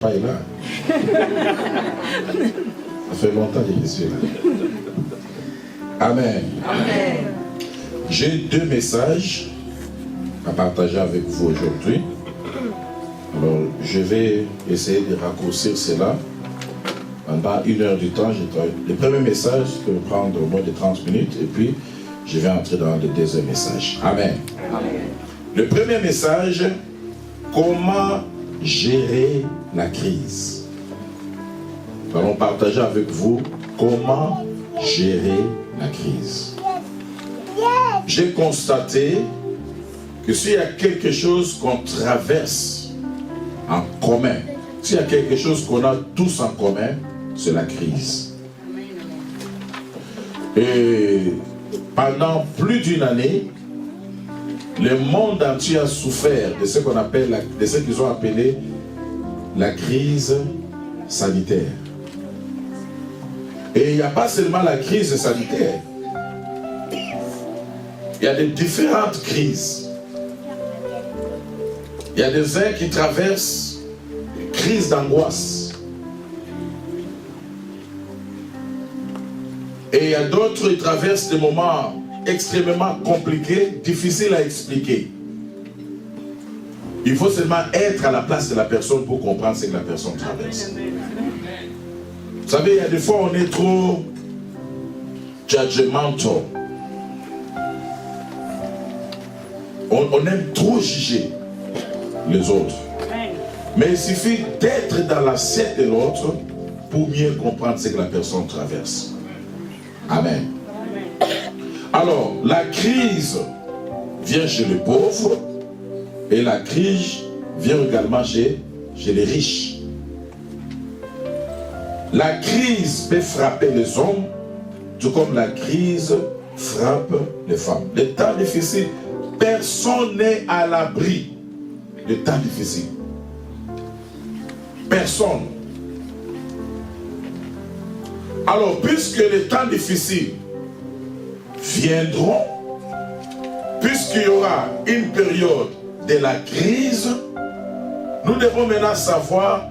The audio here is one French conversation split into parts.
Pas là. Ça fait longtemps que je suis là. Amen. Amen. J'ai deux messages à partager avec vous aujourd'hui. Alors, je vais essayer de raccourcir cela. Pendant 1 heure du temps, le premier message peut prendre au moins de 30 minutes et puis je vais entrer dans le deuxième message. Amen. Amen. Le premier message, comment gérer la crise. Nous allons partager avec vous comment gérer la crise. J'ai constaté que s'il y a quelque chose qu'on traverse en commun, s'il y a quelque chose qu'on a tous en commun, c'est la crise. Et pendant plus d'1 année, le monde entier a souffert de ce qu'on appelle, de ce qu'ils ont appelé la crise sanitaire. Et il n'y a pas seulement la crise sanitaire. Il y a des différentes crises. Il y a des uns qui traversent une crise d'angoisse. Et il y a d'autres qui traversent des moments extrêmement compliqué, difficile à expliquer. Il faut seulement être à la place de la personne pour comprendre ce que la personne traverse. Vous savez, il y a des fois on est trop judgmental. On aime trop juger les autres. Mais il suffit d'être dans la tête de l'autre pour mieux comprendre ce que la personne traverse. Amen. Alors, la crise vient chez les pauvres et la crise vient également chez les riches. La crise peut frapper les hommes, tout comme la crise frappe les femmes. Les temps difficiles, personne n'est à l'abri des temps difficiles. Personne. Alors, puisque les temps difficiles viendront, puisqu'il y aura une période de la crise, nous devons maintenant savoir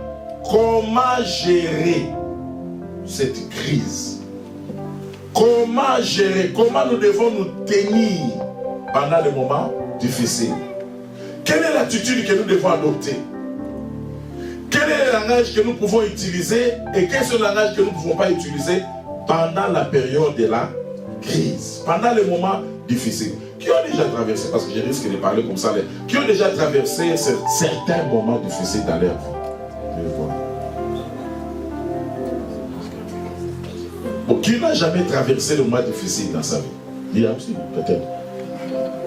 comment gérer cette crise. Comment gérer, comment nous devons nous tenir pendant les moments difficiles. Quelle est l'attitude que nous devons adopter? Quel est le langage que nous pouvons utiliser et quel est ce langage que nous ne pouvons pas utiliser pendant la période de la crise, pendant les moments difficiles. Qui ont déjà traversé, parce que je risque de parler comme ça, qui ont déjà traversé certains moments difficiles dans leur vie? Bon, qui n'a jamais traversé le moment difficile dans sa vie? Il y a aussi, peut-être.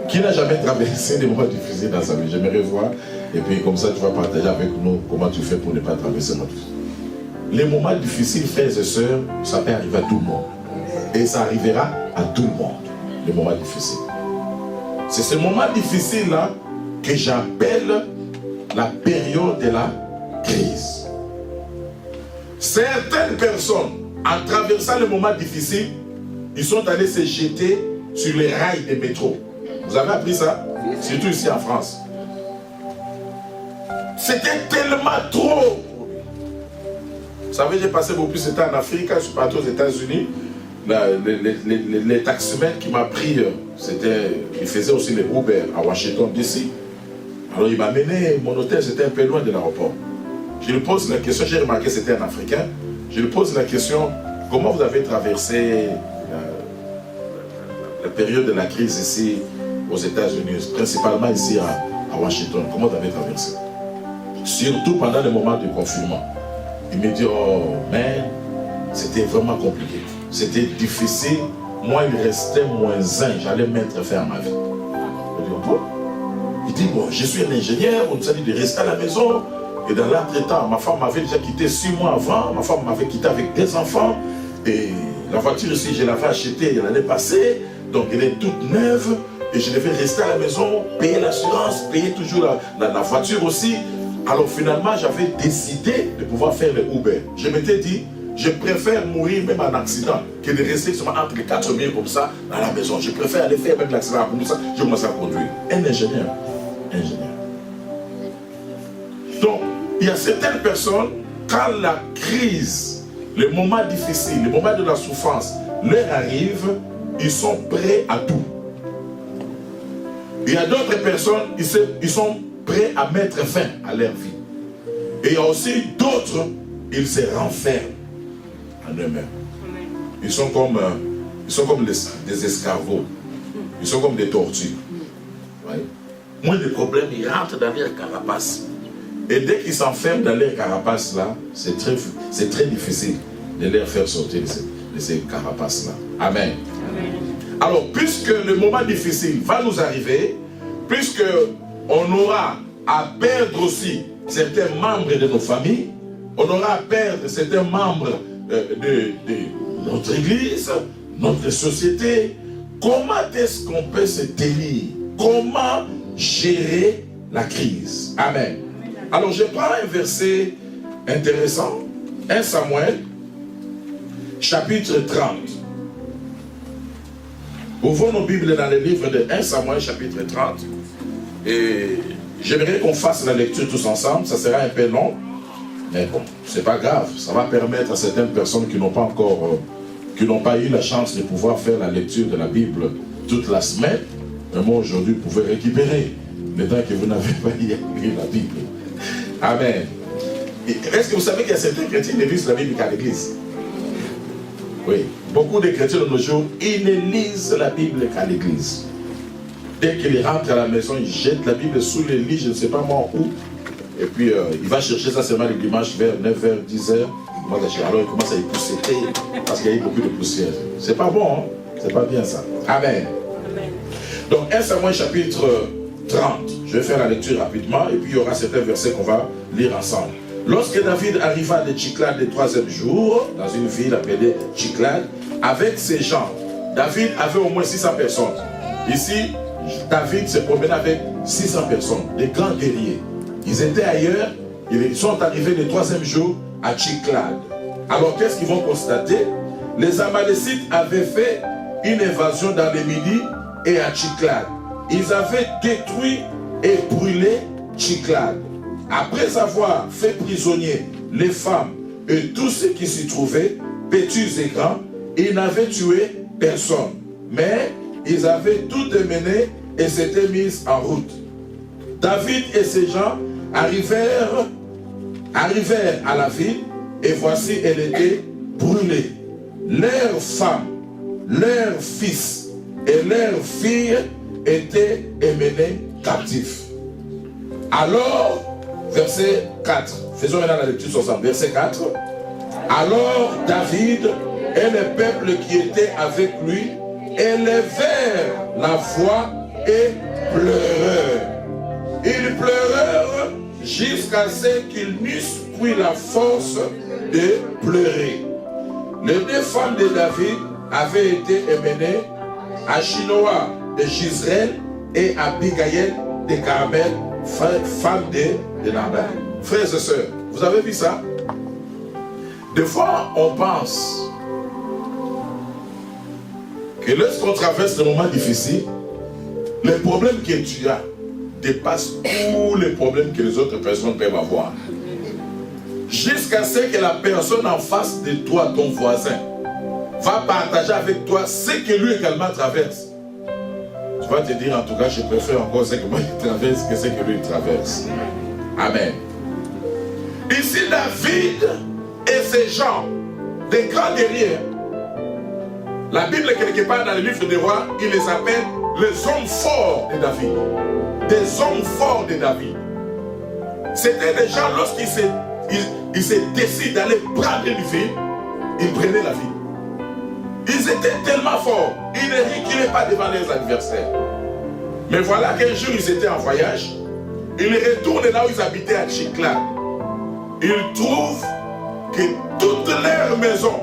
Qui n'a jamais traversé des moments difficiles dans sa vie? J'aimerais voir, et puis comme ça tu vas partager avec nous comment tu fais pour ne pas traverser notre vie. Les moments difficiles, frères et sœurs, ça peut arriver à tout le monde. Et ça arrivera à tout le monde, les moments difficiles. C'est ce moment difficile-là que j'appelle la période de la crise. Certaines personnes, en traversant les moments difficiles, ils sont allés se jeter sur les rails des métros. Vous avez appris ça? Surtout ici en France. C'était tellement trop. Vous savez, j'ai passé beaucoup de temps en Afrique, je suis parti aux États-Unis. Les taximens qui m'a pris, il faisait aussi les Uber à Washington DC. Alors il m'a mené, mon hôtel c'était un peu loin de l'aéroport. Je lui pose la question, j'ai remarqué que c'était un Africain. Je lui pose la question, comment vous avez traversé la période de la crise ici aux États-Unis, principalement ici à Washington, comment vous avez traversé? Surtout pendant les moments de confinement. Il me dit, oh man, c'était vraiment compliqué. C'était difficile. Moi, il restait -1. J'allais mettre fin à ma vie. Je dis, bon. Il dit, bon, je suis un ingénieur. On nous a dit de rester à la maison. Et dans l'entretemps, ma femme m'avait déjà quitté 6 mois avant. Ma femme m'avait quitté avec 2 enfants. Et la voiture aussi, je l'avais achetée l'année passée. Donc, elle est toute neuve. Et je devais rester à la maison, payer l'assurance, payer toujours la voiture aussi. Alors finalement, j'avais décidé de pouvoir faire le Uber. Je m'étais dit, je préfère mourir même en accident que de rester seulement entre les 4 murs comme ça dans la maison. Je préfère aller faire même l'accident comme ça. Je commence à conduire. Un ingénieur. Donc, il y a certaines personnes, quand la crise, le moment difficile, le moment de la souffrance leur arrive, ils sont prêts à tout. Il y a d'autres personnes, ils sont prêts à mettre fin à leur vie. Et il y a aussi d'autres, ils se renferment en eux-mêmes. Ils sont comme des escargots. Ils sont comme des tortues. Ouais. Moins de problèmes, ils rentrent dans leur carapace. Et dès qu'ils s'enferment dans leur carapace là, c'est très difficile de les faire sortir de ces carapaces là. Amen. Amen. Alors, puisque le moment difficile va nous arriver, puisque on aura à perdre aussi certains membres de nos familles, on aura à perdre certains membres de notre église, notre société, comment est-ce qu'on peut se tenir? Comment gérer la crise? Amen. Alors je prends un verset intéressant, 1 Samuel, chapitre 30. Ouvrons nos Bibles dans le livre de 1 Samuel, chapitre 30. Et j'aimerais qu'on fasse la lecture tous ensemble, ça sera un peu long. Mais bon, c'est pas grave, ça va permettre à certaines personnes qui n'ont pas eu la chance de pouvoir faire la lecture de la Bible toute la semaine. Mais moi aujourd'hui, vous pouvez récupérer le temps que vous n'avez pas lu la Bible. Amen. Est-ce que vous savez qu'il y a certains chrétiens qui ne lisent la Bible qu'à l'église? Oui, beaucoup de chrétiens de nos jours, ils ne lisent la Bible qu'à l'église. Dès qu'ils rentrent à la maison, ils jettent la Bible sous le lit, je ne sais pas moi où. Et puis, il va chercher ça seulement le dimanche vers 9h, 10h. Alors, il commence à y pousseter parce qu'il y a eu beaucoup de poussière. C'est pas bon, hein? C'est pas bien ça. Amen. Amen. Donc, 1 Samuel chapitre 30. Je vais faire la lecture rapidement et puis il y aura certains versets qu'on va lire ensemble. Lorsque David arriva de Tchiklad le 3e jour, dans une ville appelée Tchiklad, avec ses gens, David avait au moins 600 personnes. Ici, David se promenait avec 600 personnes, des grands guerriers. Ils étaient ailleurs, ils sont arrivés le 3e jour à Tchiklad. Alors qu'est-ce qu'ils vont constater? Les Amalécites avaient fait une invasion dans le Midi et à Tchiklad. Ils avaient détruit et brûlé Tchiklad. Après avoir fait prisonnier les femmes et tous ceux qui s'y trouvaient, petits et grands, ils n'avaient tué personne. Mais ils avaient tout démené et s'étaient mis en route. David et ses gens arrivèrent à la ville et voici elle était brûlée. Leurs femmes, leurs fils et leurs filles étaient emmenés captifs. Alors, verset 4, faisons maintenant la lecture ensemble, verset 4. Alors David et le peuple qui était avec lui élevèrent la voix et pleurèrent. Ils pleurèrent jusqu'à ce qu'ils n'eussent plus la force de pleurer. Les deux femmes de David avaient été emmenées, Achinoa de Gisraël et Abigail de Carmel, femme de Nabal. Frères et sœurs, vous avez vu ça? Des fois, on pense que lorsqu'on traverse des moments difficiles, les problèmes que tu as dépassent tous les problèmes que les autres personnes peuvent avoir. Jusqu'à ce que la personne en face de toi, ton voisin, va partager avec toi ce que lui également traverse. Tu vas te dire, en tout cas, je préfère encore ce que moi je traverse que ce que lui traverse. Amen. Ici, David et ses gens, des grands guerriers. La Bible, quelque part dans le livre des rois, il les appelle les hommes forts de David. Des hommes forts de David. C'était des gens, lorsqu'ils se décident d'aller prendre une ville, ils prenaient la ville. Ils étaient tellement forts, ils ne reculaient pas devant leurs adversaires. Mais voilà qu'un jour, ils étaient en voyage, ils retournent là où ils habitaient à Tchiklad. Ils trouvent que toutes leurs maisons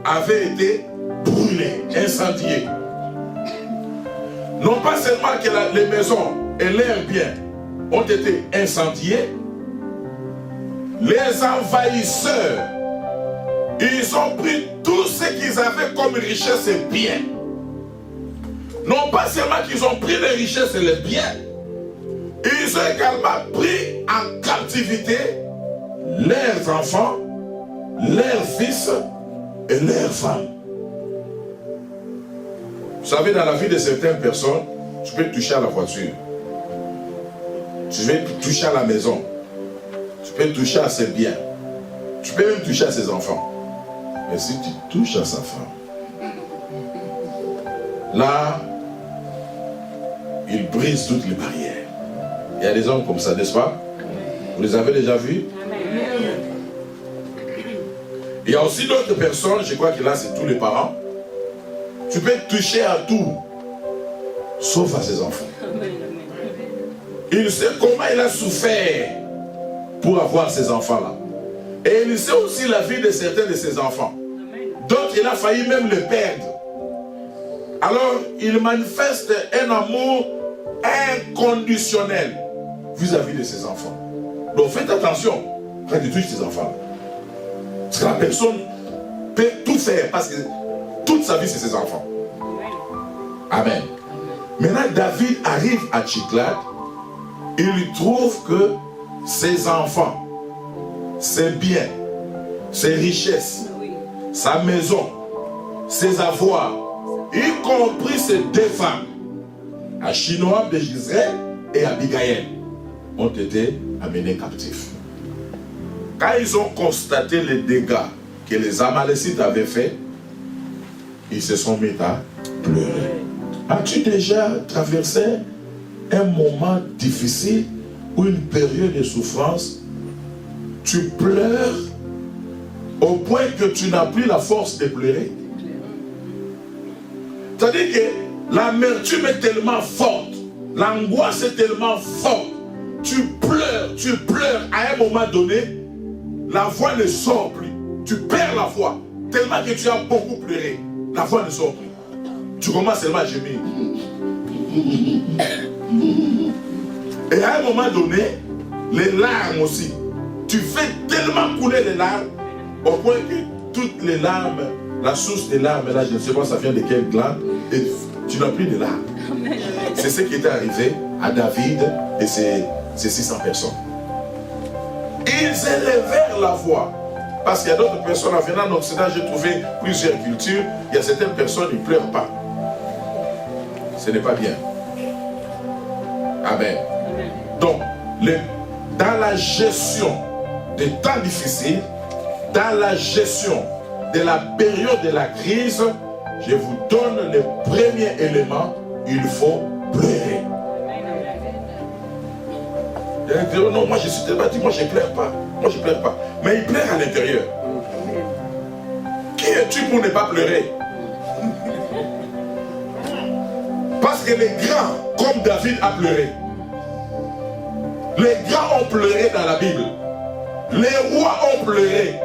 avaient été brûlées, incendiées. Non pas seulement que les maisons et leurs biens ont été incendiés, les envahisseurs, ils ont pris tout ce qu'ils avaient comme richesse et biens. Non pas seulement qu'ils ont pris les richesses et les biens, ils ont également pris en captivité leurs enfants, leurs fils et leurs femmes. Vous savez, dans la vie de certaines personnes, tu peux toucher à la voiture. Tu peux toucher à la maison. Tu peux toucher à ses biens. Tu peux même toucher à ses enfants. Mais si tu touches à sa femme, là, il brise toutes les barrières. Il y a des hommes comme ça, n'est-ce pas? Vous les avez déjà vus? Il y a aussi d'autres personnes, je crois que là c'est tous les parents. Tu peux toucher à tout, sauf à ses enfants. Il sait comment il a souffert pour avoir ces enfants-là. Et il sait aussi la vie de certains de ses enfants. D'autres, il a failli même les perdre. Alors, il manifeste un amour inconditionnel vis-à-vis de ses enfants. Donc, faites attention quand tu touches tes enfants. Parce que la personne peut tout faire parce que toute sa vie, c'est ses enfants. Amen. Maintenant, David arrive à Tchiklag. Il trouve que ses enfants, ses biens, ses richesses, sa maison, ses avoirs, y compris ses deux femmes, Achinoam de Gisraël et Abigaël, ont été amenés captifs. Quand ils ont constaté les dégâts que les Amalécites avaient faits, ils se sont mis à pleurer. As-tu déjà traversé un moment difficile ou une période de souffrance? Tu pleures au point que tu n'as plus la force de pleurer. C'est-à-dire que l'amertume est tellement forte, l'angoisse est tellement forte. Tu pleures, à un moment donné, la voix ne sort plus. Tu perds la voix, tellement que tu as beaucoup pleuré. La voix ne sort plus. Tu commences seulement à gémir. Et à un moment donné, les larmes aussi. Tu fais tellement couler les larmes, au point que toutes les larmes, la source des larmes, là, je ne sais pas ça vient de quelle glande, et tu n'as plus de larmes. C'est ce qui est arrivé à David et ses 600 personnes. Ils élevèrent la voix. Parce qu'il y a d'autres personnes, en venant en Occident, j'ai trouvé plusieurs cultures. Il y a certaines personnes, ils ne pleurent pas. Ce n'est pas bien. Amen. Donc, dans la gestion des temps difficiles, dans la gestion de la période de la crise, je vous donne le premier élément, il faut pleurer. Oh non, moi je suis débattu, moi je ne pleure pas. Moi je ne pleure pas. Mais il pleure à l'intérieur. Qui es-tu pour ne pas pleurer? Parce que les grands, comme David a pleuré, les grands ont pleuré dans la Bible. Les rois ont pleuré.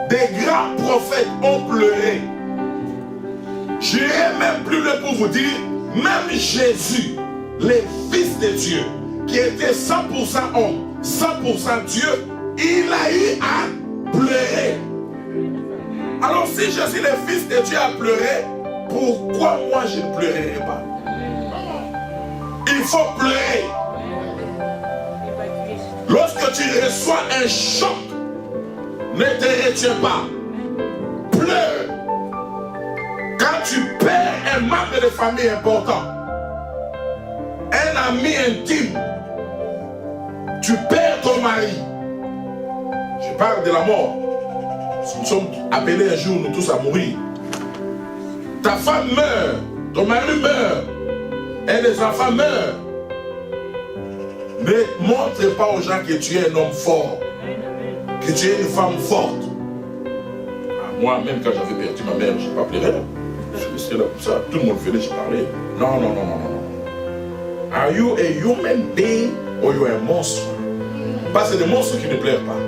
Des grands prophètes ont pleuré. J'irai même plus loin pour vous dire, même Jésus, le Fils de Dieu, qui était 100% homme, 100% Dieu, il a eu à pleurer. Alors si Jésus, le Fils de Dieu, a pleuré, pourquoi moi je ne pleurerai pas? Il faut pleurer. Lorsque tu reçois un choc, ne te retiens pas. Pleure. Quand tu perds un membre de famille important, un ami intime, tu perds ton mari. Je parle de la mort. Nous sommes appelés un jour, nous tous, à mourir. Ta femme meurt, ton mari meurt, et les enfants meurent. Ne montre pas aux gens que tu es un homme fort, que tu es une femme forte. Moi, même quand j'avais perdu ma mère, je n'ai pas pleuré. Je restais là comme ça, tout le monde venait, je parlais. Non, non, non, non, non. Are you a human being or you are a monstre? Parce que c'est des monstres qui ne pleurent pas.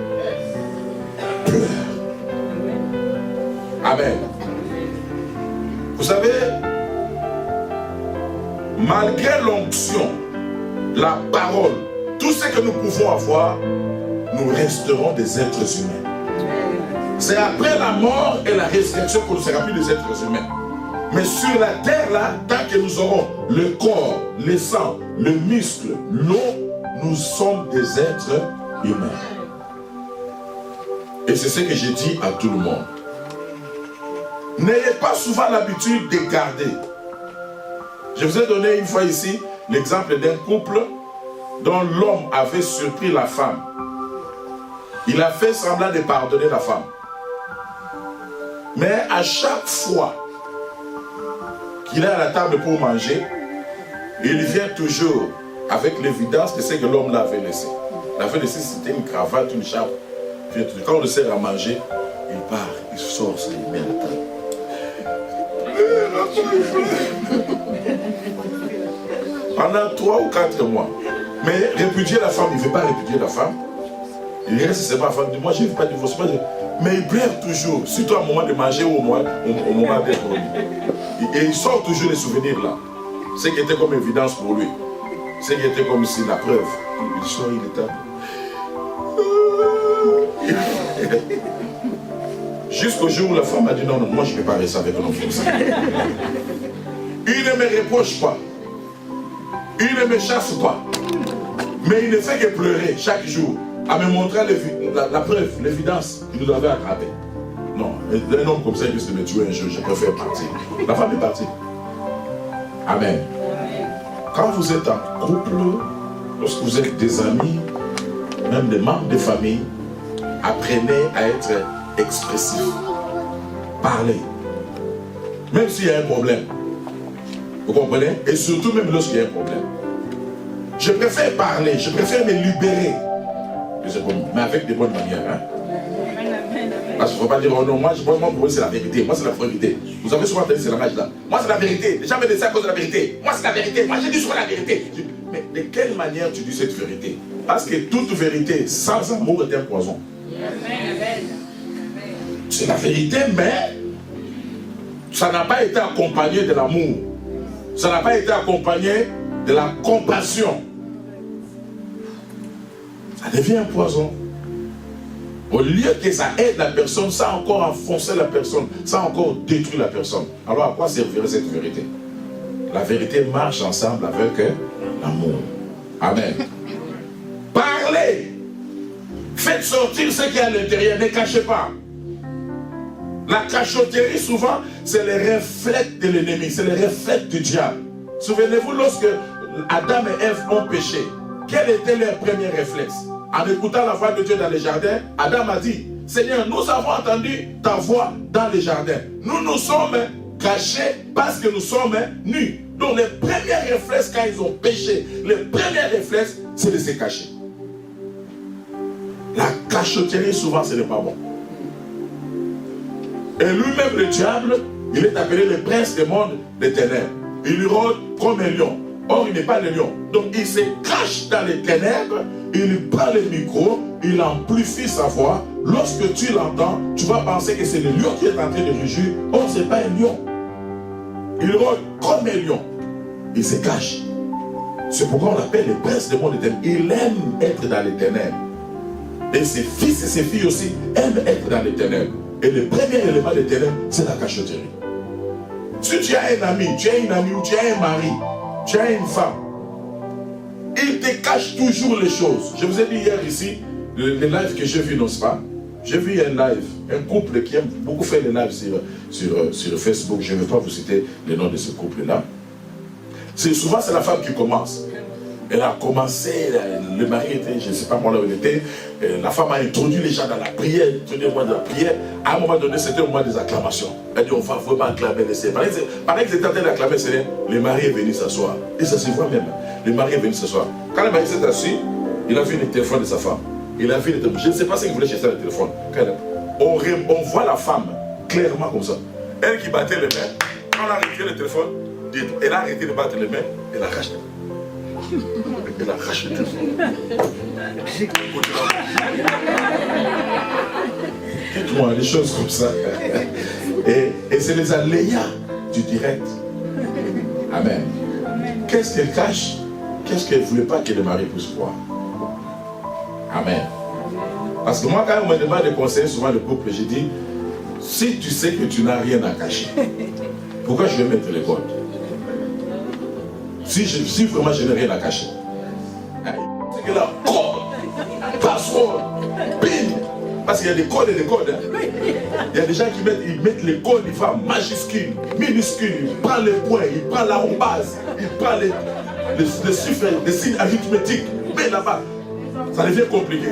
Pleure. Amen. Vous savez, malgré l'onction, la parole, tout ce que nous pouvons avoir, nous resterons des êtres humains. C'est après la mort et la résurrection qu'on ne sera plus des êtres humains. Mais sur la terre, là, tant que nous aurons le corps, le sang, le muscle, l'eau, nous sommes des êtres humains. Et c'est ce que j'ai dit à tout le monde. N'ayez pas souvent l'habitude de garder. Je vous ai donné une fois ici l'exemple d'un couple dont l'homme avait surpris la femme. Il a fait semblant de pardonner la femme. Mais à chaque fois qu'il est à la table pour manger, il vient toujours avec l'évidence de ce que l'homme l'avait laissé. L'avait laissé, c'était une cravate, une chape. Quand on le sert à manger, il part, il sort, ça, il met à la table. Pendant 3 ou 4 mois. Mais répudier la femme, il ne veut pas répudier la femme. Il reste, c'est pas la femme. Moi, je ne veux pas divorcer. Mais il pleure toujours, surtout au moment de manger ou au moment d'être au lit. Et il sort toujours les souvenirs là. Ce qui était comme évidence pour lui. Ce qui était comme si la preuve. Il sort, il est table. Jusqu'au jour où la femme a dit non, non, moi je ne vais pas rester avec un homme comme ça. Il ne me reproche pas. Il ne me chasse pas. Mais il ne fait que pleurer chaque jour. À me montrer la preuve, l'évidence qu'il nous avait attrapé. Non, un homme comme ça, il risque de me tuer un jour, je préfère partir. La femme est partie. Amen. Quand vous êtes en couple, lorsque vous êtes des amis, même des membres de famille, apprenez à être expressif. Parlez. Même s'il y a un problème. Vous comprenez? Et surtout même lorsqu'il y a un problème. Je préfère parler, je préfère me libérer. Mais avec des bonnes manières. Hein? Parce qu'il ne faut pas dire, oh non, moi pour eux c'est la vérité. Moi c'est la vérité. Vous avez souvent entendu ce langage-là. Moi c'est la vérité. Les gens me disent ça à cause de la vérité. Moi c'est la vérité. Moi j'ai dit souvent la vérité. Mais de quelle manière tu dis cette vérité? Parce que toute vérité sans amour est un poison. C'est la vérité, mais ça n'a pas été accompagné de l'amour. Ça n'a pas été accompagné de la compassion. Ça devient un poison. Au lieu que ça aide la personne, ça a encore enfoncé la personne, ça a encore détruit la personne. Alors à quoi servirait cette vérité? La vérité marche ensemble avec l'amour. Amen. Parlez. Faites sortir ce qui est à l'intérieur, ne cachez pas. La cachotterie, souvent, c'est le reflet de l'ennemi, c'est le reflet du diable. Souvenez-vous, lorsque Adam et Ève ont péché, quel était leur premier réflexe? En écoutant la voix de Dieu dans le jardin, Adam a dit, Seigneur, nous avons entendu ta voix dans le jardin. Nous nous sommes cachés parce que nous sommes nus. Donc les premiers réflexes quand ils ont péché, les premiers réflexes, c'est de se cacher. La cachotterie, souvent, ce n'est pas bon. Et lui-même, le diable, il est appelé le prince des mondes des ténèbres. Il rôde comme un lion. Or, il n'est pas le lion. Donc, il se cache dans les ténèbres, il prend le micro, il amplifie sa voix. Lorsque tu l'entends, tu vas penser que c'est le lion qui est en train de rugir. Or, ce n'est pas un lion. Il rôde comme un lion. Il se cache. C'est pourquoi on l'appelle le prince des mondes des ténèbres. Il aime être dans les ténèbres. Et ses fils et ses filles aussi aiment être dans les ténèbres. Et le premier élément des ténèbres, c'est la cachotterie. Si tu as un ami, tu as une amie ou tu as un mari, tu as une femme, il te cache toujours les choses. Je vous ai dit hier ici, le live que j'ai vu, n'est-ce pas? J'ai vu un live, un couple qui aime beaucoup faire les lives sur Facebook. Je ne vais pas vous citer le nom de ce couple-là. Souvent, c'est la femme qui commence. Elle a commencé, le mari était, je ne sais pas moi là où il était, la femme a introduit les gens dans la prière, introduit le moment de la prière. À un moment donné, c'était au moment des acclamations. Elle dit, on va vraiment acclamer le Seigneur. Pendant qu'ils étaient en train d'acclamer le Seigneur, le mari est venu s'asseoir. Et ça se voit même. Le mari est venu s'asseoir. Quand le mari s'est assis, il a vu le téléphone de sa femme. Il a vu le téléphone. Je ne sais pas ce qu'il voulait chercher le téléphone. On voit la femme clairement comme ça. Elle qui battait les mains, quand on a retiré le téléphone, elle a arrêté de battre les mains, elle a racheté. Elle a racheté le téléphone. Dites-moi des choses comme ça. Et c'est les aléas du direct. Amen. Qu'est-ce qu'elle cache? Qu'est-ce qu'elle ne voulait pas que le mari puisse voir? Amen. Parce que moi, quand on me demande de conseiller souvent le couple, j'ai dit, si tu sais que tu n'as rien à cacher, pourquoi je vais mettre les codes? Si vraiment je n'ai rien à cacher. C'est que la corde, password, pin. Parce qu'il y a des codes et des codes. Hein. Il y a des gens qui mettent les codes, ils font majuscule, minuscule, ils prennent les points, ils prennent l'arrobase, ils prennent les chiffres, les signes arithmétiques. Mais là-bas, ça devient compliqué.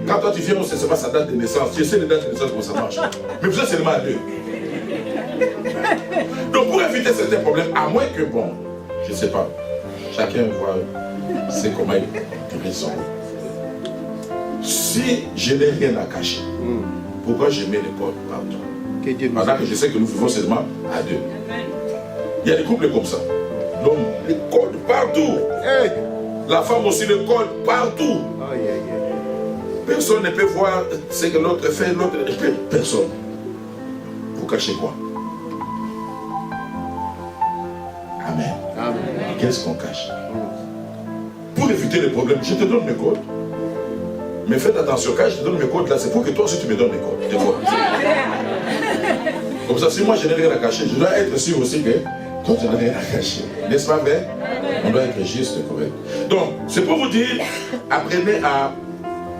Quand toi tu viens, on ne sait pas sa date de naissance. Tu sais les dates de naissance, comment ça marche. Mais vous êtes seulement à 2. Donc pour éviter certains problèmes, à moins que, bon, je ne sais pas, chacun voit, c'est comment il dirige son. Si je n'ai rien à cacher, pourquoi je mets les codes partout? Pendant que je sais que nous vivons seulement à 2. Il y a des couples comme ça. Donc, les codes partout. Hey. La femme aussi, les codes partout. Personne ne peut voir ce que l'autre fait, l'autre ne peut. Personne. Vous cachez quoi? Amen. Amen. Qu'est-ce qu'on cache? Pour éviter les problèmes, je te donne mes codes. Mais faites attention, quand je te donne mes codes là, c'est pour que toi aussi tu me donnes mes codes. Tes codes. Comme ça, si moi je n'ai rien à cacher, je dois être sûr aussi que toi tu n'as rien à cacher. N'est-ce pas vrai? On doit être juste et correct. Donc, c'est pour vous dire, apprenez à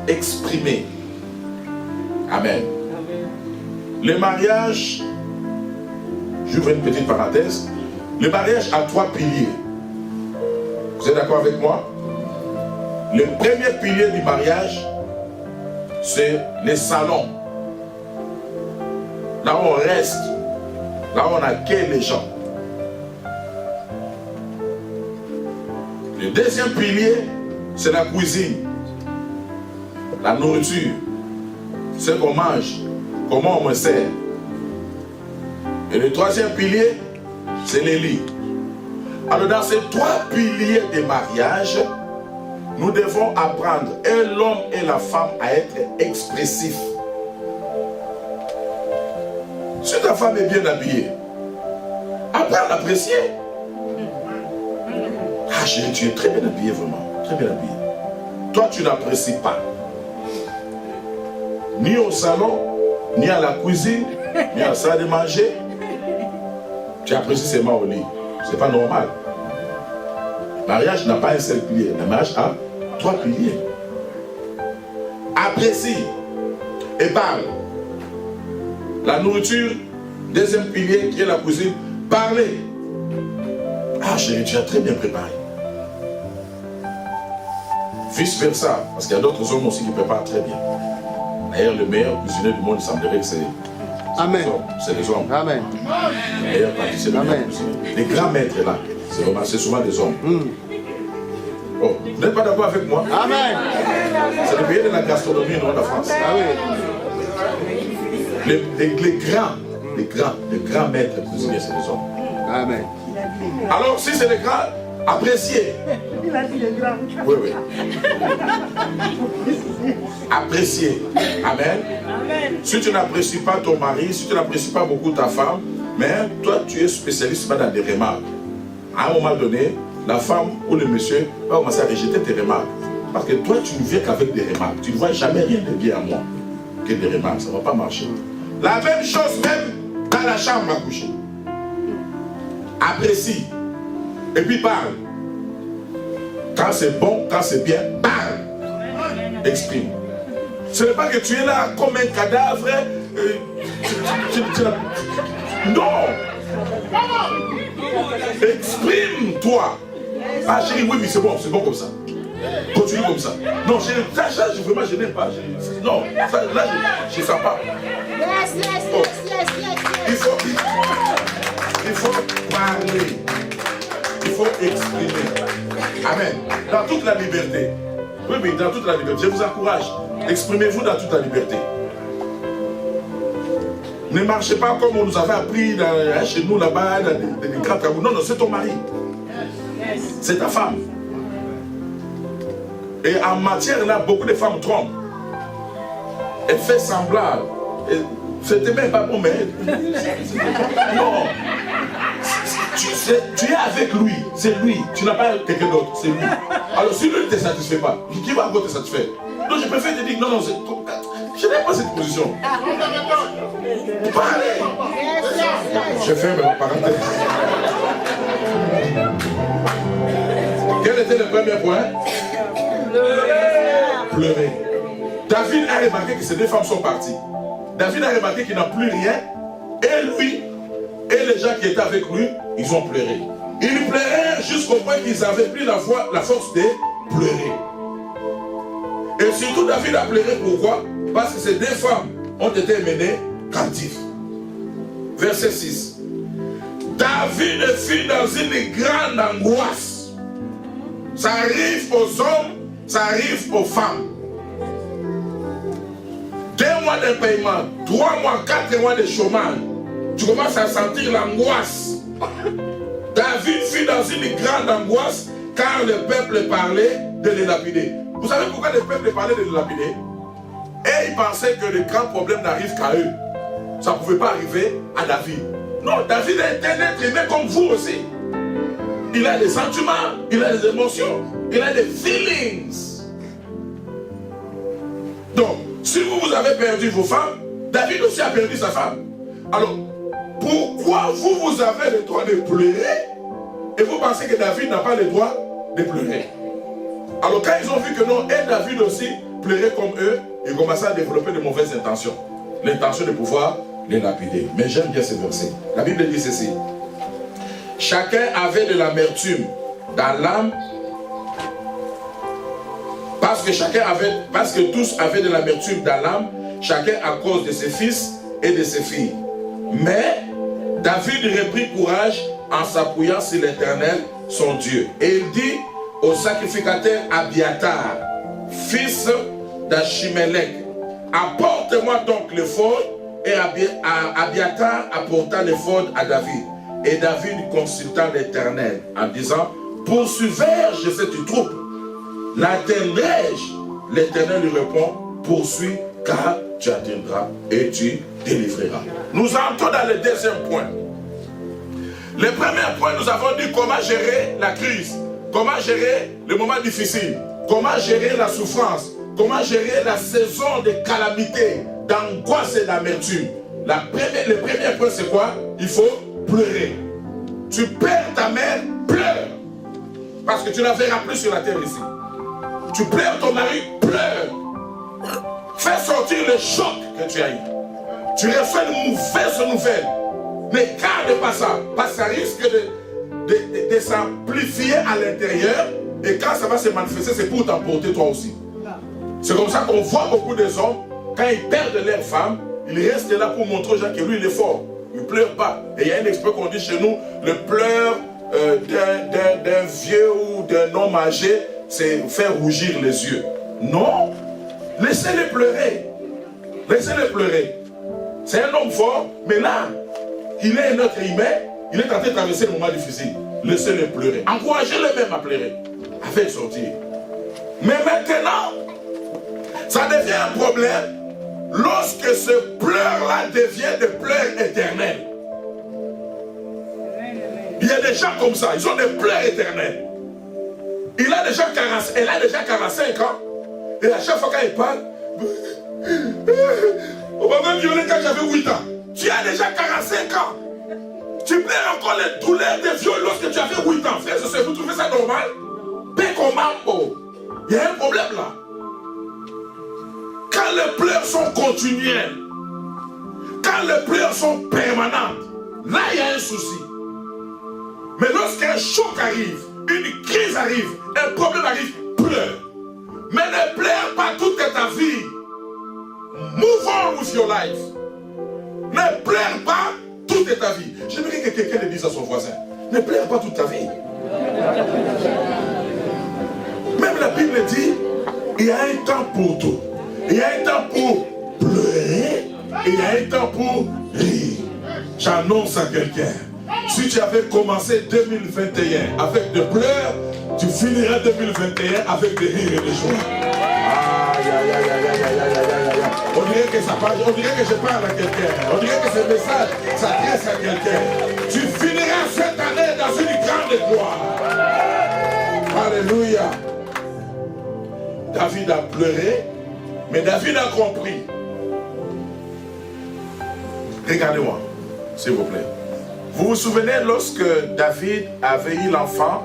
exprimer. Amen. Le mariage, j'ouvre une petite parenthèse, le mariage a 3 piliers. Vous êtes d'accord avec moi? Le premier pilier du mariage, c'est les salons. Là où on reste, là où on accueille les gens. Le deuxième pilier, c'est la cuisine, la nourriture, ce qu'on mange, comment on me sert. Et le troisième pilier, c'est les lits. Alors dans ces 3 piliers de mariage, nous devons apprendre, et l'homme et la femme, à être expressifs. Si ta femme est bien habillée, apprends à l'apprécier. Ah chérie, tu es très bien habillée, vraiment, très bien habillée. Toi, tu n'apprécies pas. Ni au salon, ni à la cuisine, ni à la salle de manger. Tu apprécies seulement au lit. C'est pas normal. Le mariage n'a pas un seul pilier. Le mariage a 3 piliers. Apprécie et parle. La nourriture, deuxième pilier qui est la cuisine, parler. Ah chérie, tu as très bien préparé. Vice versa, parce qu'il y a d'autres hommes aussi qui préparent très bien. D'ailleurs, le meilleur cuisinier du monde, il semblerait que c'est les hommes. Amen. Le meilleur pâtissier, le meilleur cuisinier. Les grands maîtres là, c'est souvent des hommes. Oh, vous n'êtes pas d'accord avec moi? Amen. C'est le pays de la gastronomie, non, la France. Ah oui. Les grands maîtres cuisiniers, c'est les hommes. Amen. Alors, si c'est les grands, appréciez. Il a dit les grands. Oui, oui. Appréciez. Amen. Amen. Si tu n'apprécies pas ton mari, si tu n'apprécies pas beaucoup ta femme, mais toi, tu es spécialiste dans des remarques. À un moment donné, la femme ou le monsieur va commencer à rejeter tes remarques. Parce que toi, tu ne viens qu'avec des remarques. Tu ne vois jamais rien de bien à moi que des remarques. Ça ne va pas marcher. La même chose même dans la chambre à coucher. Apprécie. Et puis parle. Quand c'est bon, quand c'est bien, parle. Exprime. Ce n'est pas que tu es là comme un cadavre. Non. Exprime-toi. Ah chérie, oui, c'est bon comme ça. Continue comme ça. Non, vraiment, je n'aime pas. Non, ça, là, je ne sens pas. Oh. Il faut parler. Il faut exprimer. Amen. Dans toute la liberté. Oui, mais dans toute la liberté. Je vous encourage. Exprimez-vous dans toute la liberté. Ne marchez pas comme on nous avait appris chez nous là-bas, dans les grands tabous. Non, c'est ton mari. C'est ta femme. Et en matière là, beaucoup de femmes trompent. Elles font semblant. C'était même pas bon, mais... Non. Tu es avec lui. C'est lui. Tu n'as pas quelqu'un d'autre. C'est lui. Alors si lui ne te satisfait pas, qui va encore te satisfaire? Donc je préfère te dire, non, je n'aime pas cette position. Parlez. Je ferme ma parenthèse. Quel était le premier point? Pleurer. David a remarqué que ces deux femmes sont parties. David a remarqué qu'il n'a plus rien. Et lui, et les gens qui étaient avec lui, ils ont pleuré. Ils pleuraient jusqu'au point qu'ils avaient pris la force de pleurer. Et surtout David a pleuré, pourquoi? Parce que ces deux femmes ont été menées captives. Verset 6. David fut dans une grande angoisse. Ça arrive aux hommes, ça arrive aux femmes. 2 mois de paiement, 3 mois, 4 mois de chômage. Tu commences à sentir l'angoisse. David fut dans une grande angoisse car le peuple parlait de les lapider. Vous savez pourquoi le peuple parlait de les lapider? Et ils pensaient que le grand problème n'arrive qu'à eux. Ça ne pouvait pas arriver à David. Non, David est un être humain comme vous aussi. Il a des sentiments, il a des émotions, il a des feelings. Donc, si vous avez perdu vos femmes, David aussi a perdu sa femme. Alors, pourquoi vous avez le droit de pleurer et vous pensez que David n'a pas le droit de pleurer? Alors, quand ils ont vu que non, et David aussi pleurait comme eux, ils commençaient à développer de mauvaises intentions. L'intention de pouvoir les lapider. Mais j'aime bien ce verset. La Bible dit ceci. Chacun avait de l'amertume dans l'âme parce que tous avaient de l'amertume dans l'âme, chacun à cause de ses fils et de ses filles. Mais David reprit courage en s'appuyant sur l'Éternel, son Dieu. Et il dit au sacrificateur Abiatar, fils d'Achimelech, apporte-moi donc l'éphod. Et Abiatar apporta l'éphod à David. Et David consulta l'Éternel en disant, poursuivrai-je cette troupe? L'atteindrai-je? L'Éternel lui répond, poursuis car tu atteindras et tu délivreras. Nous entrons dans le deuxième point. Le premier point, nous avons dit comment gérer la crise, comment gérer le moment difficile, comment gérer la souffrance, comment gérer la saison de calamité, d'angoisse et d'amertume. Le premier point, c'est quoi? Il faut pleurer. Tu perds ta mère, pleure. Parce que tu ne la verras plus sur la terre ici. Tu pleures ton mari, pleure. Fais sortir le choc que tu as eu. Tu reçois une mauvaise nouvelle. Ne garde pas ça. Parce que ça risque de s'amplifier à l'intérieur. Et quand ça va se manifester, c'est pour t'emporter toi aussi. C'est comme ça qu'on voit beaucoup des hommes, quand ils perdent leur femme, ils restent là pour montrer aux gens que lui, il est fort. Il ne pleure pas. Et il y a un expression qu'on dit chez nous, le pleur d'un vieux ou d'un homme âgé, c'est faire rougir les yeux. Non. Laissez-les pleurer. Laissez-les pleurer. C'est un homme fort, mais là, il est un être humain, il est en train de traverser le moment difficile. Laissez-les pleurer. Encouragez-les même à pleurer. Afin de sortir. Mais maintenant, ça devient un problème lorsque ce pleur-là devient des pleurs éternels. Il y a des gens comme ça, ils ont des pleurs éternels. Elle a déjà 45 ans. Et à chaque fois qu'elle parle, on m'a même violé quand j'avais 8 ans. Tu as déjà 45 ans. Tu pleures encore les douleurs des viols lorsque tu avais 8 ans. Frère, vous trouvez ça normal? Il y a un problème là. Quand les pleurs sont continuelles, quand les pleurs sont permanentes, là il y a un souci. Mais lorsqu'un choc arrive, une crise arrive, un problème arrive, pleure. Mais ne pleure pas toute ta vie. Move on with your life. Ne pleure pas toute ta vie. J'aimerais que quelqu'un le dise à son voisin. Ne pleure pas toute ta vie. Même la Bible dit, il y a un temps pour tout. Il y a un temps pour pleurer et il y a un temps pour rire. J'annonce à quelqu'un, si tu avais commencé 2021 avec des pleurs, tu finiras 2021 avec des rires et des joies. Aïe, aïe, aïe, aïe, aïe, aïe, aïe, aïe. On dirait que ça parle, on dirait que je parle à quelqu'un. On dirait que ce message s'adresse à quelqu'un. Tu finiras cette année dans une grande gloire. Alléluia. David a pleuré, mais David a compris. Regardez-moi, s'il vous plaît. Vous vous souvenez lorsque David avait eu l'enfant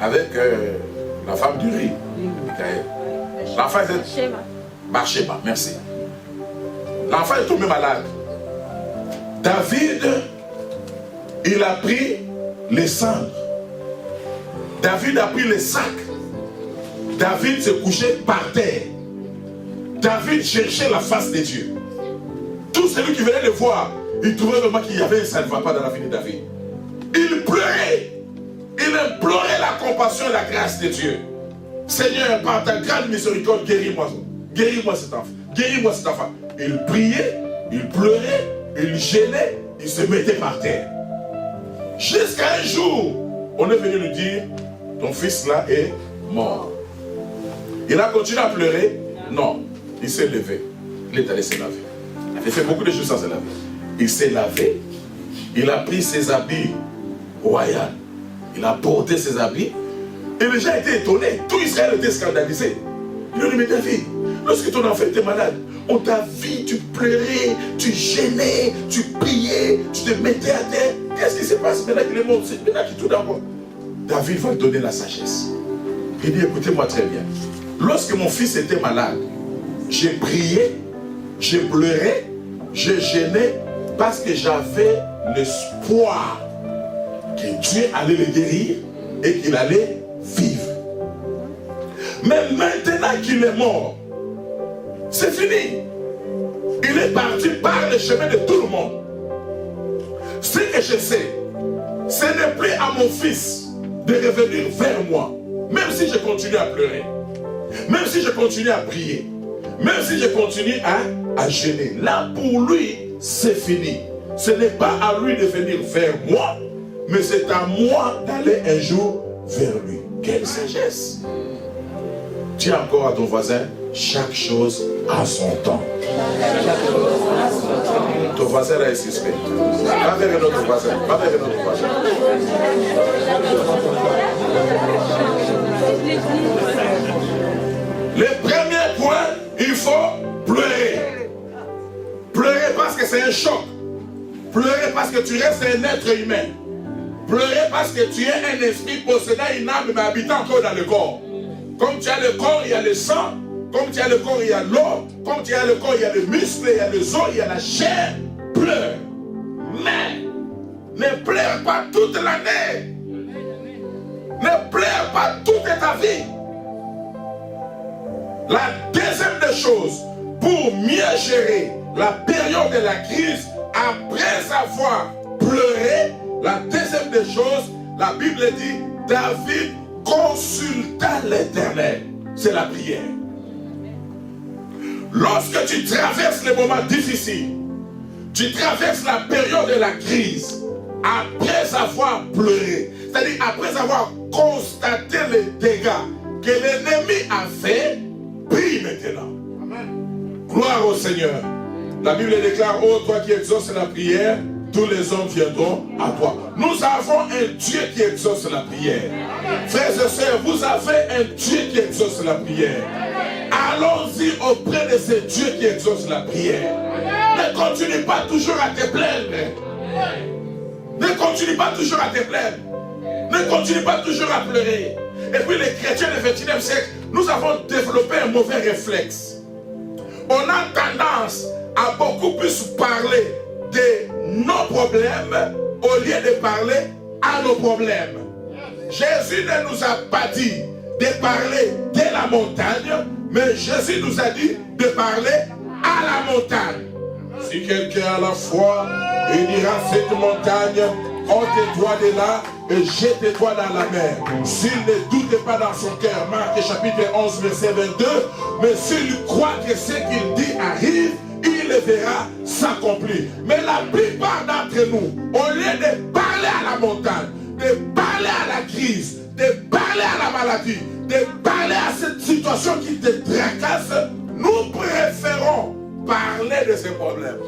avec la femme d'Uri, Michaël. L'enfant était... Bathsheba, merci. L'enfant est tombé malade. David, il a pris les cendres. David a pris les sacs. David se couchait par terre. David cherchait la face de Dieu. Tout celui qui venait le voir, il trouvait vraiment qu'il y avait ça ne va pas dans la vie de David. Il pleurait. Il implorait la compassion et la grâce de Dieu. Seigneur, par ta grande miséricorde, guéris-moi. Guéris-moi cet enfant. Guéris-moi cet enfant. Il priait, il pleurait, il gênait, il se mettait par terre. Jusqu'à un jour, on est venu lui dire, ton fils là est mort. Il a continué à pleurer. Non, il s'est levé. Il est allé se laver. Il fait beaucoup de choses sans se laver. Il s'est lavé. Il a pris ses habits royaux. Il a porté ses habits. Et les gens étaient étonnés. Tout Israël était scandalisé. Il lui a dit, mais David, lorsque ton enfant était malade, on t'a vu, tu pleurais, tu gênais, tu priais, tu te mettais à terre. Qu'est-ce qui se passe maintenant qu'il est mort? C'est maintenant qu'il tout d'abord. David va donner la sagesse. Il dit, écoutez-moi très bien. Lorsque mon fils était malade, j'ai prié, j'ai pleuré, j'ai gêné parce que j'avais l'espoir que Dieu allait le guérir et qu'il allait vivre. Mais maintenant qu'il est mort, c'est fini. Il est parti par le chemin de tout le monde. Ce que je sais, ce n'est plus à mon fils de revenir vers moi, même si je continue à pleurer, même si je continue à prier, même si je continue à gêner. Là, pour lui, c'est fini. Ce n'est pas à lui de venir vers moi, mais c'est à moi d'aller un jour vers lui. Quelle sagesse! Dis encore à ton voisin, chaque chose a son temps. Ton voisin là est suspect. Va vers un autre voisin. Va vers un autre voisin. Le premier point, il faut pleurer. Pleurer parce que c'est un choc. Pleurer parce que tu restes un être humain. Pleurer parce que tu es un esprit possédant une âme mais habitant encore dans le corps. Comme tu as le corps, il y a le sang. Comme tu as le corps, il y a l'eau. Comme tu as le corps, il y a le muscle, il y a le os, il y a la chair. Pleure. Mais ne pleure pas toute l'année. Ne pleure pas toute ta vie. La deuxième des choses, pour mieux gérer la période de la crise, après avoir pleuré, la deuxième des choses, la Bible dit, David consulta l'Éternel. C'est la prière. Lorsque tu traverses les moments difficiles, tu traverses la période de la crise, après avoir pleuré, c'est-à-dire après avoir constaté les dégâts que l'ennemi a fait, prie maintenant. Amen. Gloire au Seigneur. La Bible déclare, ô toi qui exauces la prière, tous les hommes viendront à toi. Nous avons un Dieu qui exauce la prière. Frères et sœurs, vous avez un Dieu qui exauce la prière. Allons-y auprès de ce Dieu qui exauce la prière. Ne continue pas toujours à te plaindre. Ne continue pas toujours à te plaindre. Ne continue pas toujours à pleurer. Et puis les chrétiens du XXIe siècle, nous avons développé un mauvais réflexe. On a tendance à beaucoup plus parler de nos problèmes au lieu de parler à nos problèmes. Jésus ne nous a pas dit de parler de la montagne, mais Jésus nous a dit de parler à la montagne. Si quelqu'un a la foi, il dira cette montagne, ôte-toi de là et jette-toi dans la mer. S'il ne doute pas dans son cœur, Marc chapitre 11 verset 22, mais s'il croit que ce qu'il dit arrive, il le verra s'accomplir. Mais la plupart d'entre nous, au lieu de parler à la montagne, de parler à la crise, de parler à la maladie, de parler à cette situation qui te tracasse, nous préférons parler de ces problèmes.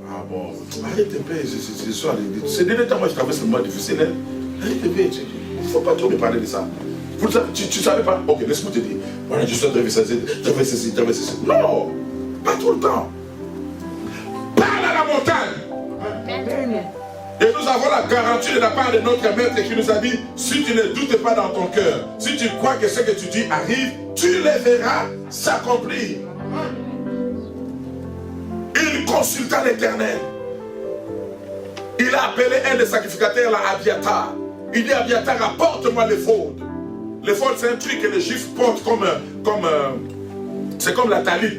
Ah bon, arrête de paix, ce soir, ces derniers temps, moi je traverse le moment difficile. Arrête de paix, il ne faut pas trop me parler de ça. Tu ne savais pas? Ok, laisse-moi te dire. Voilà, je suis traversé ceci. Non, pas tout le temps. Parle à la montagne. Et nous avons la garantie de la part de notre maître qui nous a dit, si tu ne doutes pas dans ton cœur, si tu crois que ce que tu dis arrive, tu les verras s'accomplir. Il consulta l'Éternel. Il a appelé un des sacrificateurs, là, Abiatar. Il dit, Abiatar, apporte-moi l'éphod. L'éphod, c'est un truc que les Juifs portent c'est comme la talit,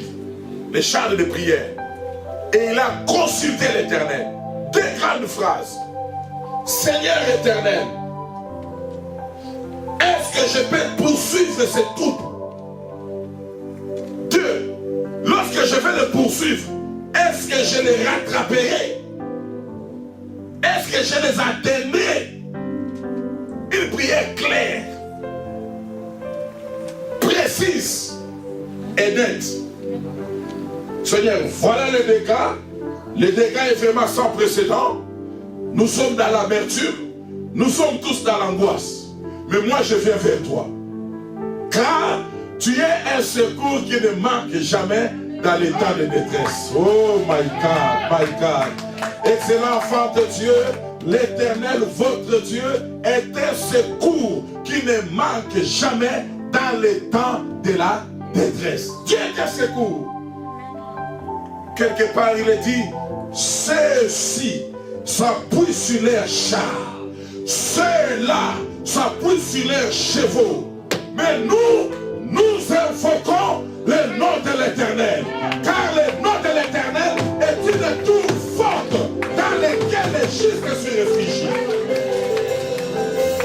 les chants de prière. Et il a consulté l'Éternel. Deux grandes phrases. Seigneur éternel, est-ce que je peux poursuivre ces troupes? Deux, lorsque je vais le poursuivre, est-ce que je les rattraperai? Est-ce que je les atteindrai? Une prière claire, précise et nette. Seigneur, voilà les dégâts est vraiment sans précédent. Nous sommes dans l'amertume, nous sommes tous dans l'angoisse. Mais moi je viens vers toi. Car tu es un secours qui ne manque jamais dans les temps de détresse. Oh my God, my God. Excellent enfant de Dieu, l'Éternel, votre Dieu, est un secours qui ne manque jamais dans les temps de la détresse. Dieu est un secours. Quelque part il est dit, ceux-ci s'appuient sur leurs chars, ceux-là s'appuient sur leurs chevaux. Mais nous invoquons le nom de l'Éternel, car le nom de l'Éternel est une tour forte dans laquelle les justes se réfugient.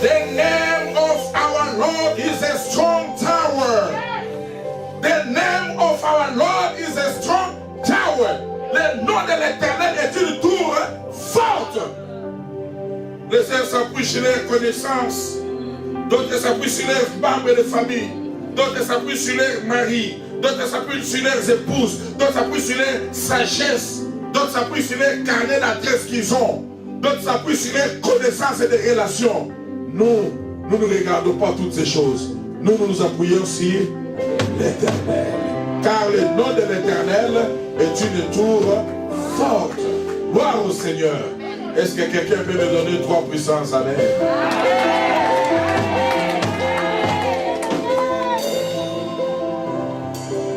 The name of our Lord is a strong tower. The name of our Lord is a strong tower. Le nom de l'Éternel est une tour forte. Les uns s'appuient sur leur connaissance, d'autres s'appuient sur leurs membres de famille, d'autres s'appuient sur leurs maris, d'autres s'appuient sur leurs épouses, d'autres s'appuient sur leur sagesse, d'autres s'appuient sur les carnets d'adresse qu'ils ont, d'autres s'appuient sur leurs connaissances et des relations. Nous ne regardons pas toutes ces choses. Nous nous appuyons sur l'Éternel. Car le nom de l'Éternel est une tour forte. Gloire au Seigneur. Est-ce que quelqu'un peut me donner 3 puissances? Amen.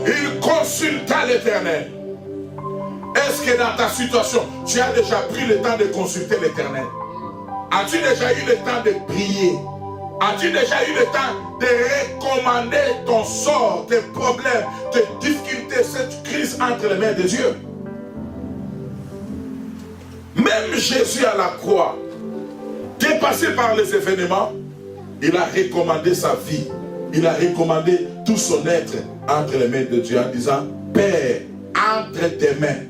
Il consulta l'Éternel. Est-ce que dans ta situation, tu as déjà pris le temps de consulter l'Éternel? As-tu déjà eu le temps de prier? As-tu déjà eu le temps de recommander ton sort, tes problèmes, tes difficultés, cette crise entre les mains de Dieu? Même Jésus à la croix, dépassé par les événements, il a recommandé sa vie. Il a recommandé tout son être entre les mains de Dieu en disant, Père, entre tes mains,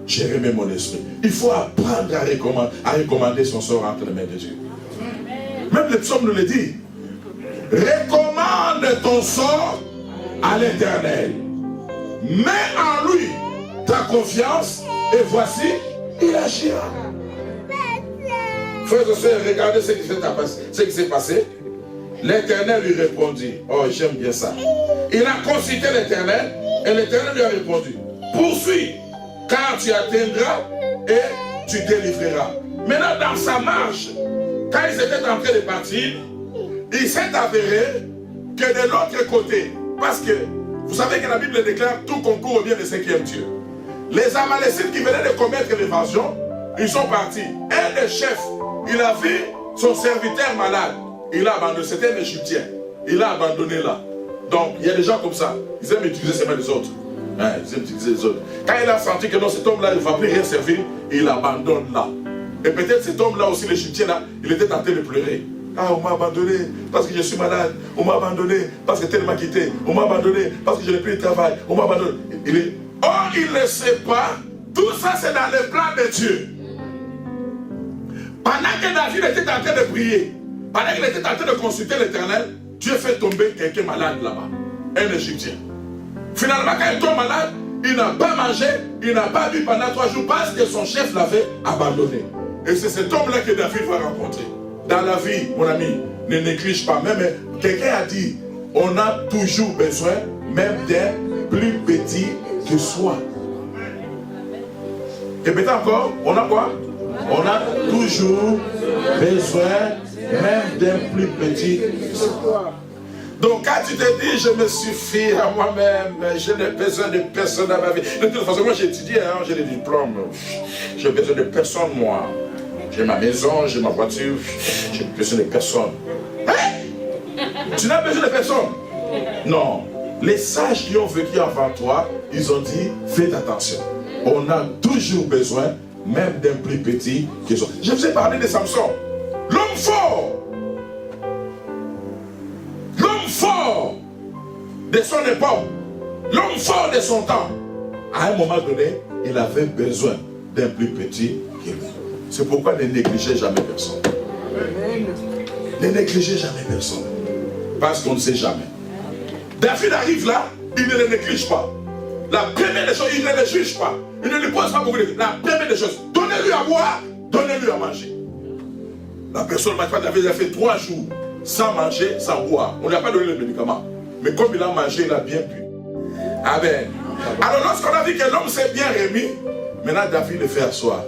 je remets mon esprit. Il faut apprendre à recommander son sort entre les mains de Dieu. Même le psaume nous le dit. Recommande ton sort à l'Éternel. Mets en lui ta confiance et voici, il agira. Frères et sœurs, regardez ce qui s'est passé. L'Éternel lui répondit. Oh, j'aime bien ça. Il a consulté l'Éternel et l'Éternel lui a répondu. Poursuis, car tu atteindras et tu délivreras. Maintenant, dans sa marche, quand ils étaient en train de partir, il s'est avéré que de l'autre côté, parce que vous savez que la Bible déclare tout concourt au bien de ceux qui aiment Dieu. Les Amalécites qui venaient de commettre l'évasion, ils sont partis. Un des chefs, il a vu son serviteur malade. Il a abandonné, c'était un Égyptien. Il a abandonné là. Donc, il y a des gens comme ça. Ils aiment utiliser ses mains des autres. Ils aiment utiliser les autres. Quand il a senti que non, cet homme-là ne va plus rien servir, il abandonne là. Et peut-être cet homme-là aussi, l'Égyptien là, il était tenté de pleurer. Ah, on m'a abandonné parce que je suis malade. On m'a abandonné parce que tel m'a quitté. On m'a abandonné parce que je n'ai plus de travail. On m'a abandonné. Il ne sait pas. Tout ça, c'est dans le plan de Dieu. Pendant que David était en train de prier, pendant qu'il était en train de consulter l'Éternel, Dieu fait tomber quelqu'un malade là-bas. Un Égyptien. Finalement, quand il tombe malade, il n'a pas mangé, il n'a pas bu pendant 3 jours parce que son chef l'avait abandonné. Et c'est cet homme-là que David va rencontrer. Dans la vie, mon ami, ne néglige pas. Même quelqu'un a dit, on a toujours besoin, même d'un plus petit que soi. Et peut-être encore, on a quoi? On a toujours besoin, même d'un plus petit. Donc quand tu te dis, je me suffis à moi-même, je n'ai besoin de personne dans ma vie. De toute façon, moi j'ai étudié, j'ai des diplômes. Je n'ai besoin de personne, moi. J'ai ma maison, j'ai ma voiture, j'ai besoin de personne. Hein? Tu n'as besoin de personne? Non. Les sages qui ont vécu avant toi, ils ont dit, faites attention. On a toujours besoin, même d'un plus petit que ça. Je vous ai parlé de Samson. L'homme fort. L'homme fort de son époque. L'homme fort de son temps. À un moment donné, il avait besoin d'un plus petit que lui. C'est pourquoi ne négligez jamais personne. Ne négligez jamais personne. Parce qu'on ne sait jamais. David arrive là, il ne le néglige pas. La première des choses, il ne le juge pas. Il ne lui pose pas beaucoup de questions. La première des choses, donnez-lui à boire, donnez-lui à manger. La personne, David a fait 3 jours sans manger, sans boire. On ne lui a pas donné le médicament. Mais comme il a mangé, il a bien pu. Amen. Alors lorsqu'on a vu que l'homme s'est bien remis, maintenant David le fait asseoir.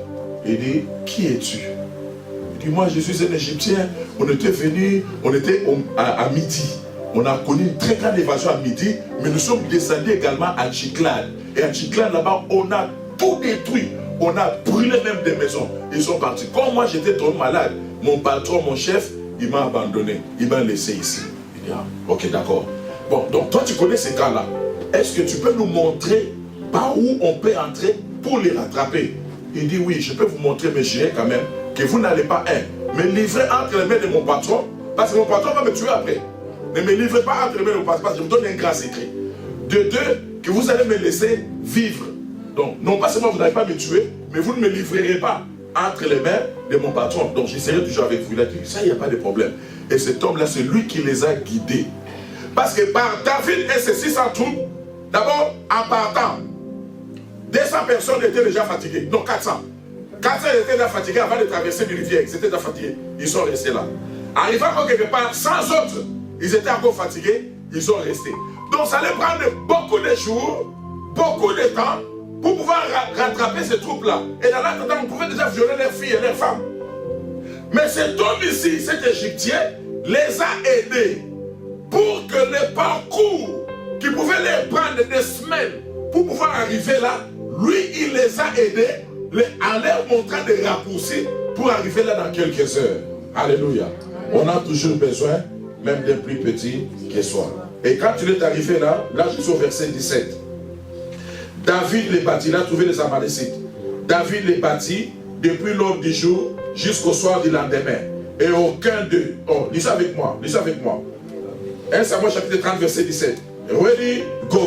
Il dit, qui es-tu? Il dit, moi je suis un Égyptien. On était venu, on était à midi. On a connu une très grande évasion à midi, mais nous sommes descendus également à Tchiklad. Et à Tchiklad, là-bas, on a tout détruit. On a brûlé même des maisons. Ils sont partis. Comme moi, j'étais trop malade, mon patron, mon chef, il m'a abandonné. Il m'a laissé ici. Il dit, ah, ok, d'accord. Bon, donc toi, tu connais ces cas-là. Est-ce que tu peux nous montrer par où on peut entrer pour les rattraper? Il dit, oui, je peux vous montrer, mais j'irai quand même, que vous n'allez pas, me livrer entre les mains de mon patron, parce que mon patron va me tuer après. Ne me livrez pas entre les mains de mon patron, parce que je vous donne un grand secret. De 2, que vous allez me laisser vivre. Donc, non pas seulement vous n'allez pas me tuer, mais vous ne me livrerez pas entre les mains de mon patron. Donc, je serai toujours avec vous. Il a dit, ça, il n'y a pas de problème. Et cet homme-là, c'est lui qui les a guidés. Parce que par David et ses 600 troupes, d'abord, en partant, 200 personnes étaient déjà fatiguées. Non, 400. 400 étaient déjà fatigués avant de traverser une rivière. Ils étaient déjà fatigués. Ils sont restés là. Arrivant quelque part, 100 autres, ils étaient encore fatigués. Ils sont restés. Donc, ça allait prendre beaucoup de jours, beaucoup de temps, pour pouvoir rattraper ces troupes-là. Et dans l'entretemps, on pouvait déjà violer leurs filles et leurs femmes. Mais cet homme ici, cet Égyptien, les a aidés pour que le parcours qui pouvait les prendre des semaines pour pouvoir arriver là, lui, il les a aidés en leur montrant des raccourcis pour arriver là dans quelques heures. Alléluia. On a toujours besoin, même des plus petits qu'ils soient. Et quand il est arrivé là, je suis au verset 17. David les bâtit, il a trouvé les Amalécites. David les bâtit depuis l'aube du jour jusqu'au soir du lendemain. Et aucun d'eux, lisez avec moi, 1 Samuel chapitre 30, verset 17. Ready, go.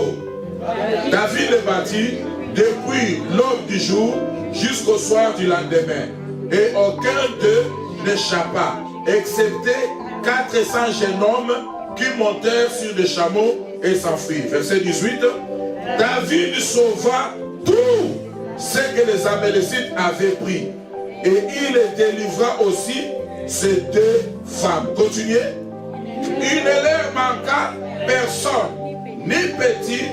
David les bâtit depuis l'aube du jour jusqu'au soir du lendemain. Et aucun d'eux n'échappa, excepté 400 jeunes hommes qui montèrent sur des chameaux et s'enfuirent. Verset 18. David sauva tout ce que les Amalécites avaient pris. Et il délivra aussi ces 2 femmes. Continuez. Il ne leur manqua personne, ni petit,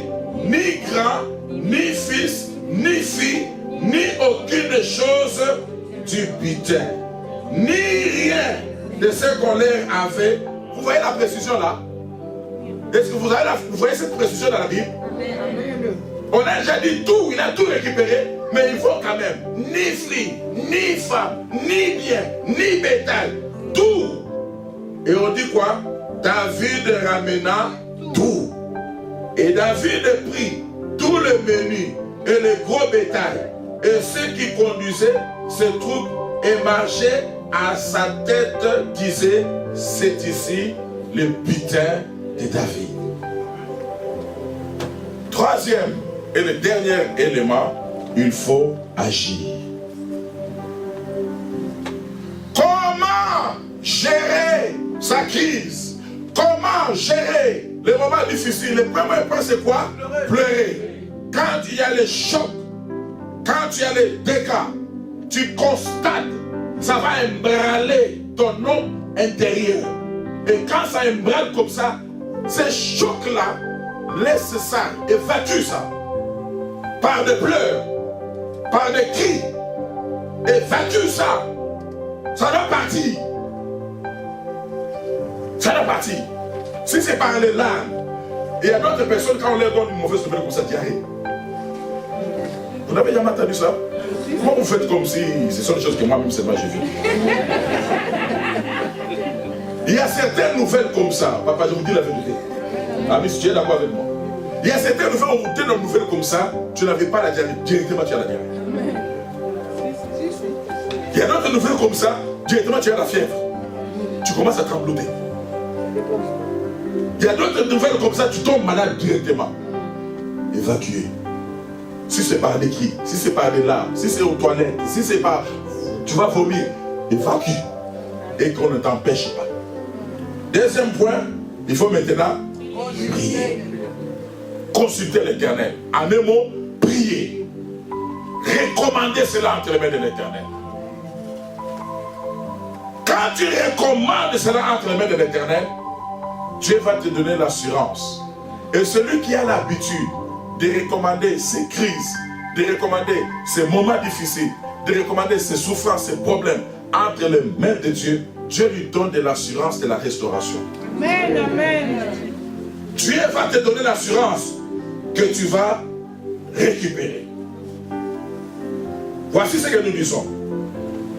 ni grand, ni fils, ni fille, ni aucune chose du butin, ni rien de ce qu'on leur avait. Vous voyez la précision là? Est-ce que vous voyez cette précision dans la Bible? On a déjà dit tout, il a tout récupéré, mais il faut quand même ni fille, ni femme, ni bien, ni bétail, tout. Et on dit quoi? David ramena tout. Et David prit tout le menu et le gros bétail et ceux qui conduisaient ces troupes et marchaient à sa tête disaient, c'est ici le butin de David. Troisième et le dernier élément, il faut agir. Comment gérer sa crise? Comment gérer les moments difficiles? Le premier point, c'est quoi? Pleurer. Quand il y a les chocs, quand il y a les dégâts, tu constates, ça va ébranler ton homme intérieur. Et quand ça ébranle comme ça, ces chocs-là, laisse ça, évacue ça. Par des pleurs, par des cris, évacue ça. Ça doit partir. Ça doit partir. Si c'est par les larmes, il y a d'autres personnes, quand on leur donne une mauvaise nouvelle comme ça, diarrhée. Vous n'avez jamais entendu ça? Comment vous faites comme si ce sont des choses que moi-même seulement j'ai vues? Il y a certaines nouvelles comme ça. Papa, je vous dis la vérité. Ami, si tu es d'accord avec moi. Il y a certaines nouvelles, on vous donne une nouvelle comme ça, tu n'avais pas la diarrhée. Directement, tu as la diarrhée. Il y a d'autres nouvelles comme ça, directement, tu as la fièvre. Tu commences à trembloter. Il y a d'autres nouvelles comme ça, tu tombes malade directement. Évacuer. Si c'est par des cris, si c'est par des larmes, si c'est aux toilettes, si c'est par... Tu vas vomir. Évacue. Et qu'on ne t'empêche pas. Deuxième point, il faut maintenant prier. Consulter l'Éternel. En un mot, prier. Recommander cela entre les mains de l'Éternel. Quand tu recommandes cela entre les mains de l'Éternel, Dieu va te donner l'assurance. Et celui qui a l'habitude de recommander ses crises, de recommander ses moments difficiles, de recommander ses souffrances, ses problèmes entre les mains de Dieu, Dieu lui donne de l'assurance de la restauration. Amen, amen. Dieu va te donner l'assurance que tu vas récupérer. Voici ce que nous disons.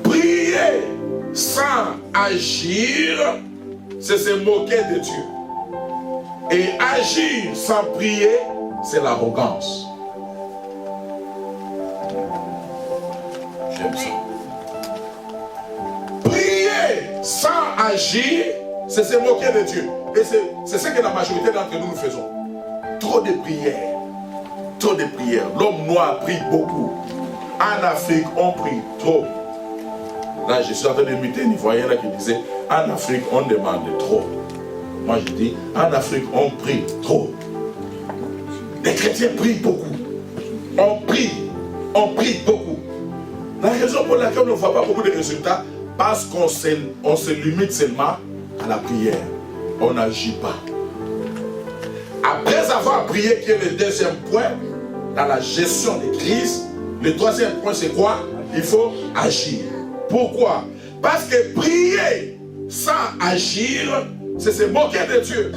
Prier sans agir, c'est se moquer de Dieu. Et agir sans prier, c'est l'arrogance. J'aime ça. Prier sans agir, c'est se moquer de Dieu. Et c'est ce que la majorité d'entre nous faisons. Trop de prières. Trop de prières. L'homme noir prie beaucoup. En Afrique, on prie trop. Là, je suis en train d'imiter un Ivoirien là qui disait, en Afrique, on demande trop. Moi, je dis, en Afrique, on prie trop. Les chrétiens prient beaucoup. On prie beaucoup. La raison pour laquelle on ne voit pas beaucoup de résultats, parce qu'on se limite seulement à la prière. On n'agit pas. Après avoir prié, qui est le deuxième point, dans la gestion des crises, le troisième point, c'est quoi? Il faut agir. Pourquoi? Parce que prier sans agir, c'est se moquer de Dieu.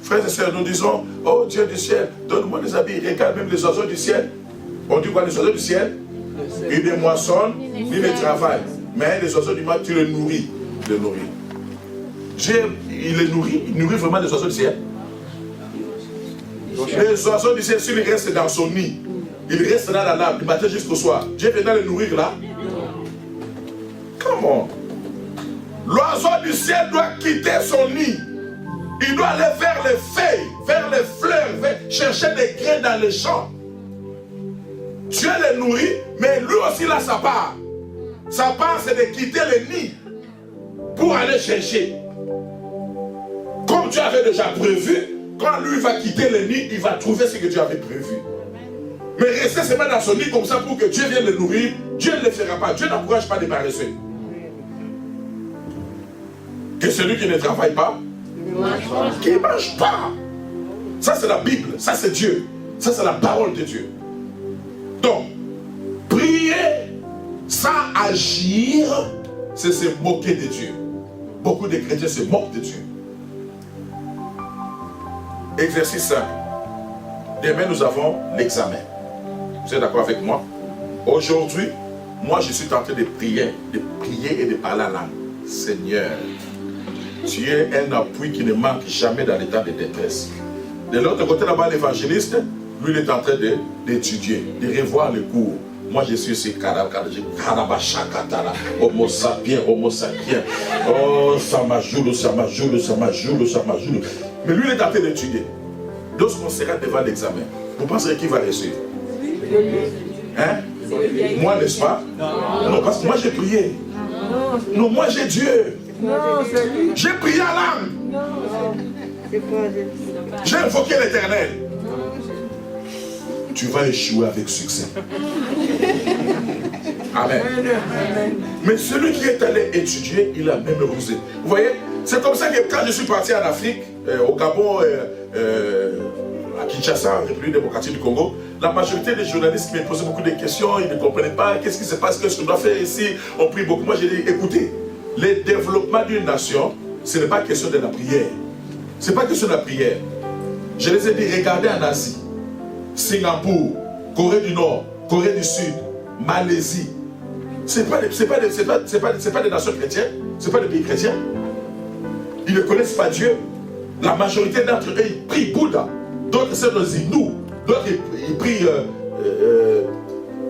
Frères et sœurs, nous disons, oh Dieu du ciel, donne-moi des habits. Regarde même les oiseaux du ciel. On dit quoi, les oiseaux du ciel? Ils ne moissonnent, ni ne travaillent. Mais les oiseaux du mal, tu les nourris. Les nourris. Dieu, il les nourrit. Il nourrit vraiment les oiseaux du ciel. Les oiseaux du ciel, s'ils restent dans son nid, ils restent dans la lame du matin jusqu'au soir. Dieu vient les nourrir là. Comment? L'oiseau du ciel doit quitter son nid. Il doit aller vers les feuilles, vers les fleurs, chercher des grains dans les champs. Dieu les nourrit, mais lui aussi là sa part. Sa part, c'est de quitter le nid pour aller chercher. Comme Dieu avait déjà prévu, quand lui va quitter le nid, il va trouver ce que Dieu avait prévu. Mais rester seulement dans son nid comme ça pour que Dieu vienne le nourrir, Dieu ne le fera pas. Dieu n'encourage pas les paresseux. Que celui qui ne travaille pas, qui ne mange pas. Ça c'est la Bible, ça c'est Dieu. Ça c'est la parole de Dieu. Donc, prier sans agir, c'est se moquer de Dieu. Beaucoup de chrétiens se moquent de Dieu. Exercice simple. Demain nous avons l'examen. Vous êtes d'accord avec moi? Aujourd'hui, moi je suis en train de prier et de parler à l'âme. Seigneur, tu es un appui qui ne manque jamais dans l'état de détresse. De l'autre côté là-bas, l'évangéliste, lui il est en train d'étudier, de revoir les cours. Moi je suis ce Karabachakatara, Homo sapiens, Homo sapiens. Oh, Samajoulou, Samajoulou, Samajoulou, Samajoulou. Mais lui il est en train d'étudier. Lorsqu'on sera devant l'examen, vous pensez qui va réussir? Hein? Moi, n'est-ce pas? Non, parce que moi j'ai prié. Non, moi j'ai Dieu. J'ai prié à l'âme. J'ai invoqué l'Éternel. Tu vas échouer avec succès. Amen. Mais celui qui est allé étudier, il a même rusé. Vous voyez, c'est comme ça que quand je suis parti en Afrique, au Gabon, à Kinshasa, République démocratique du Congo, la majorité des journalistes qui me posaient beaucoup de questions, ils ne comprenaient pas qu'est-ce qui se passe, qu'est-ce qu'on doit faire ici. On prie beaucoup. Moi, j'ai dit, écoutez, le développement d'une nation, ce n'est pas question de la prière. Ce n'est pas question de la prière. Je les ai dit, regardez en Asie, Singapour, Corée du Nord, Corée du Sud, Malaisie. Ce n'est pas des nations chrétiennes, ce n'est pas des pays chrétiens. Ils ne connaissent pas Dieu. La majorité d'entre eux, ils prient Bouddha. D'autres, c'est les hindous. D'autres, ils prient,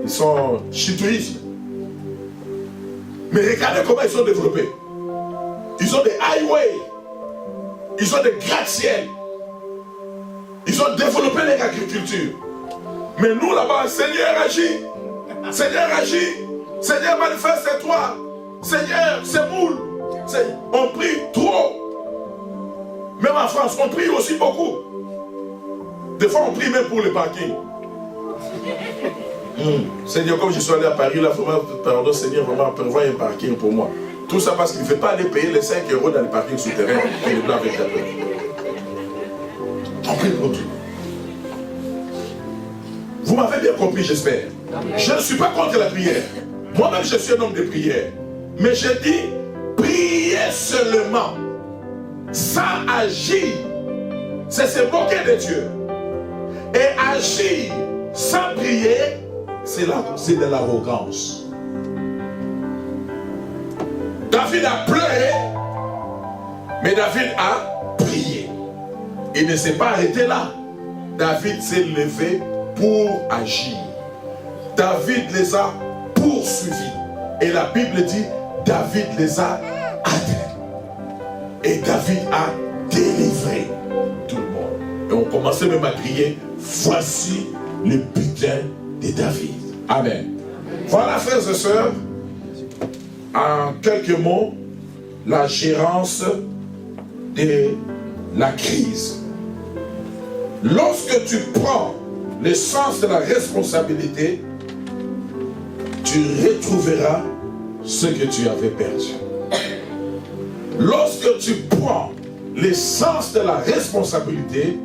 ils sont shintoïstes. Mais regardez comment ils sont développés. Ils ont des highways. Ils ont des gratte-ciels. Ils ont développé l'agriculture. Mais nous, là-bas, Seigneur agit. Seigneur agit. Seigneur manifeste-toi. Seigneur, c'est moule. On prie trop. Même en France, on prie aussi beaucoup. Des fois, on prie même pour les parkings. Seigneur, comme je suis allé à Paris, là, vraiment, pardon, Seigneur, vraiment, prévois un parking pour moi. Tout ça parce qu'il ne fait pas aller payer les 5 € dans les parkings souterrains et les blancs avec la paix. On prie pour tout. Vous m'avez bien compris, j'espère. Je ne suis pas contre la prière. Moi-même, je suis un homme de prière. Mais je dis, prier seulement, sans agir, c'est se moquer de Dieu. Et agir sans prier, c'est de l'arrogance. David a pleuré, mais David a prié. Il ne s'est pas arrêté là. David s'est levé pour agir. David les a poursuivis. Et la Bible dit, David les a atteints. Et David a délivré tout le monde. Et on commençait même à crier, voici le butin de David. Amen. Voilà, frères et sœurs, en quelques mots, la gérance de la crise. Lorsque tu prends le sens de la responsabilité, tu retrouveras ce que tu avais perdu. Lorsque tu prends le sens de la responsabilité,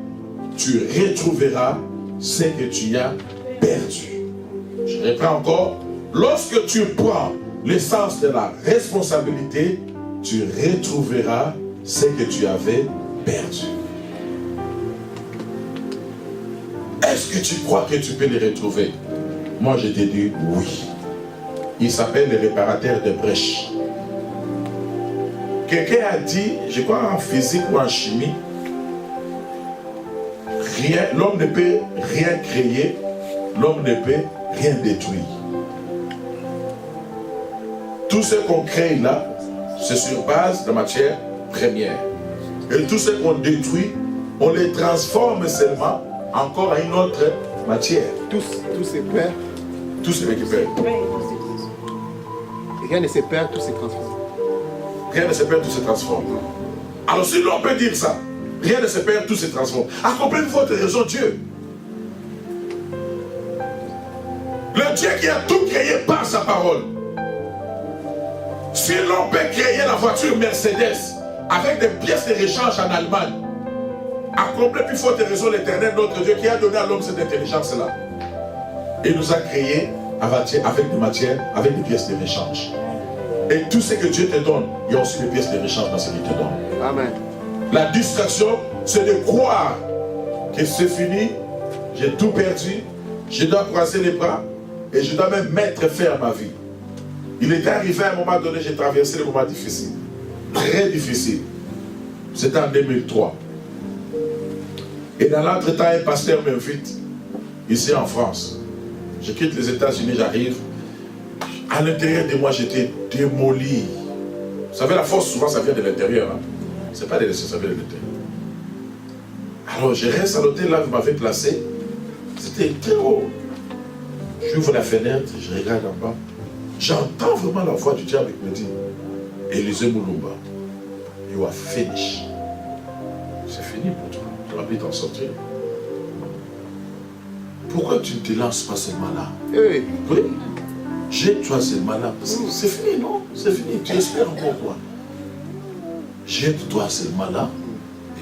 tu retrouveras ce que tu as perdu. Je reprends encore. Lorsque tu prends le sens de la responsabilité, tu retrouveras ce que tu avais perdu. Est-ce que tu crois que tu peux les retrouver? Moi, je te dis oui. Il s'appelle le réparateur de brèches. Quelqu'un a dit, je crois en physique ou en chimie, l'homme ne peut rien créer, l'homme ne peut rien détruire. Tout ce qu'on crée là, c'est sur base de matière première. Et tout ce qu'on détruit, on les transforme seulement encore à une autre matière. Tout se perd. Tout se récupère. Rien ne se perd, tout se transforme. Rien ne se perd, tout se transforme. Alors si l'on peut dire ça, rien ne se perd, tout se transforme. Accompagnez votre raison, Dieu. Le Dieu qui a tout créé par sa parole. Si l'on peut créer la voiture Mercedes avec des pièces de rechange en Allemagne, accomplis plus forte raison l'Éternel, notre Dieu, qui a donné à l'homme cette intelligence-là. Il nous a créé avec des matières, avec des pièces de rechange. Et tout ce que Dieu te donne, il y a aussi des pièces de rechange dans ce qu'il te donne. Amen. La distraction, c'est de croire que c'est fini, j'ai tout perdu, je dois croiser les bras et je dois même mettre fin à ma vie. Il était arrivé à un moment donné, j'ai traversé des moments difficiles, très difficiles. C'était en 2003. Et dans l'entretemps, un pasteur m'invite ici en France. Je quitte les États-Unis, j'arrive. À l'intérieur de moi, j'étais démoli. Vous savez, la force, souvent, ça vient de l'intérieur. Hein? Ce n'est pas de l'extérieur, ça vient de l'intérieur. Alors, je reste à l'hôtel, là, vous m'avez placé. C'était très haut. J'ouvre la fenêtre, je regarde en bas. J'entends vraiment la voix du diable qui me dit, Élisée Moulumba, you are finished. C'est fini pour toi. Tu vas plus t'en sortir. Pourquoi tu ne te lances pas seulement là? Oui. Oui. Jette-toi seulement là. C'est fini, non? C'est fini. Tu espères encore quoi? Jette-toi seulement là.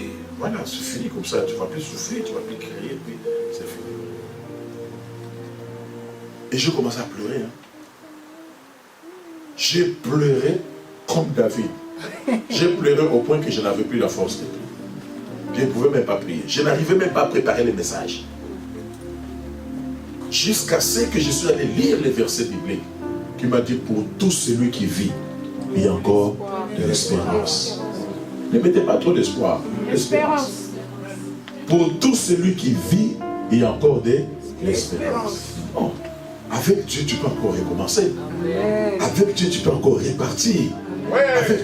Et voilà, c'est fini comme ça. Tu ne vas plus souffrir, tu ne vas plus crier. Puis c'est fini. Et je commençais à pleurer. Hein. J'ai pleuré comme David. J'ai pleuré au point que je n'avais plus la force de prier. Je ne pouvais même pas prier. Je n'arrivais même pas à préparer les messages. Jusqu'à ce que je suis allé lire les versets bibliques qui m'a dit pour tout celui qui vit, il y a encore de l'espérance. Ne mettez pas trop d'espoir. L'espérance. Pour tout celui qui vit, il y a encore de l'espérance. Oh, avec Dieu, tu peux encore recommencer. Avec Dieu, tu peux encore repartir.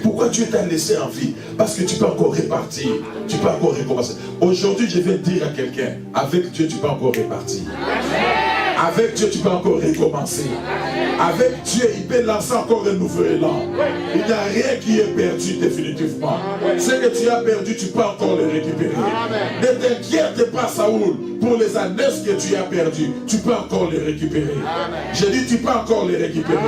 Pourquoi Dieu t'a laissé en vie? Parce que tu peux encore repartir. Tu peux encore recommencer. Aujourd'hui, je vais dire à quelqu'un, avec Dieu, tu peux encore repartir. Avec Dieu, tu peux encore recommencer. Avec Dieu, il peut lancer encore un nouveau élan. Il n'y a rien qui est perdu définitivement. Ce que tu as perdu, tu peux encore le récupérer. Ne t'inquiète pas, Saoul, pour les années que tu as perdu, tu peux encore les récupérer. J'ai dit, tu peux encore les récupérer.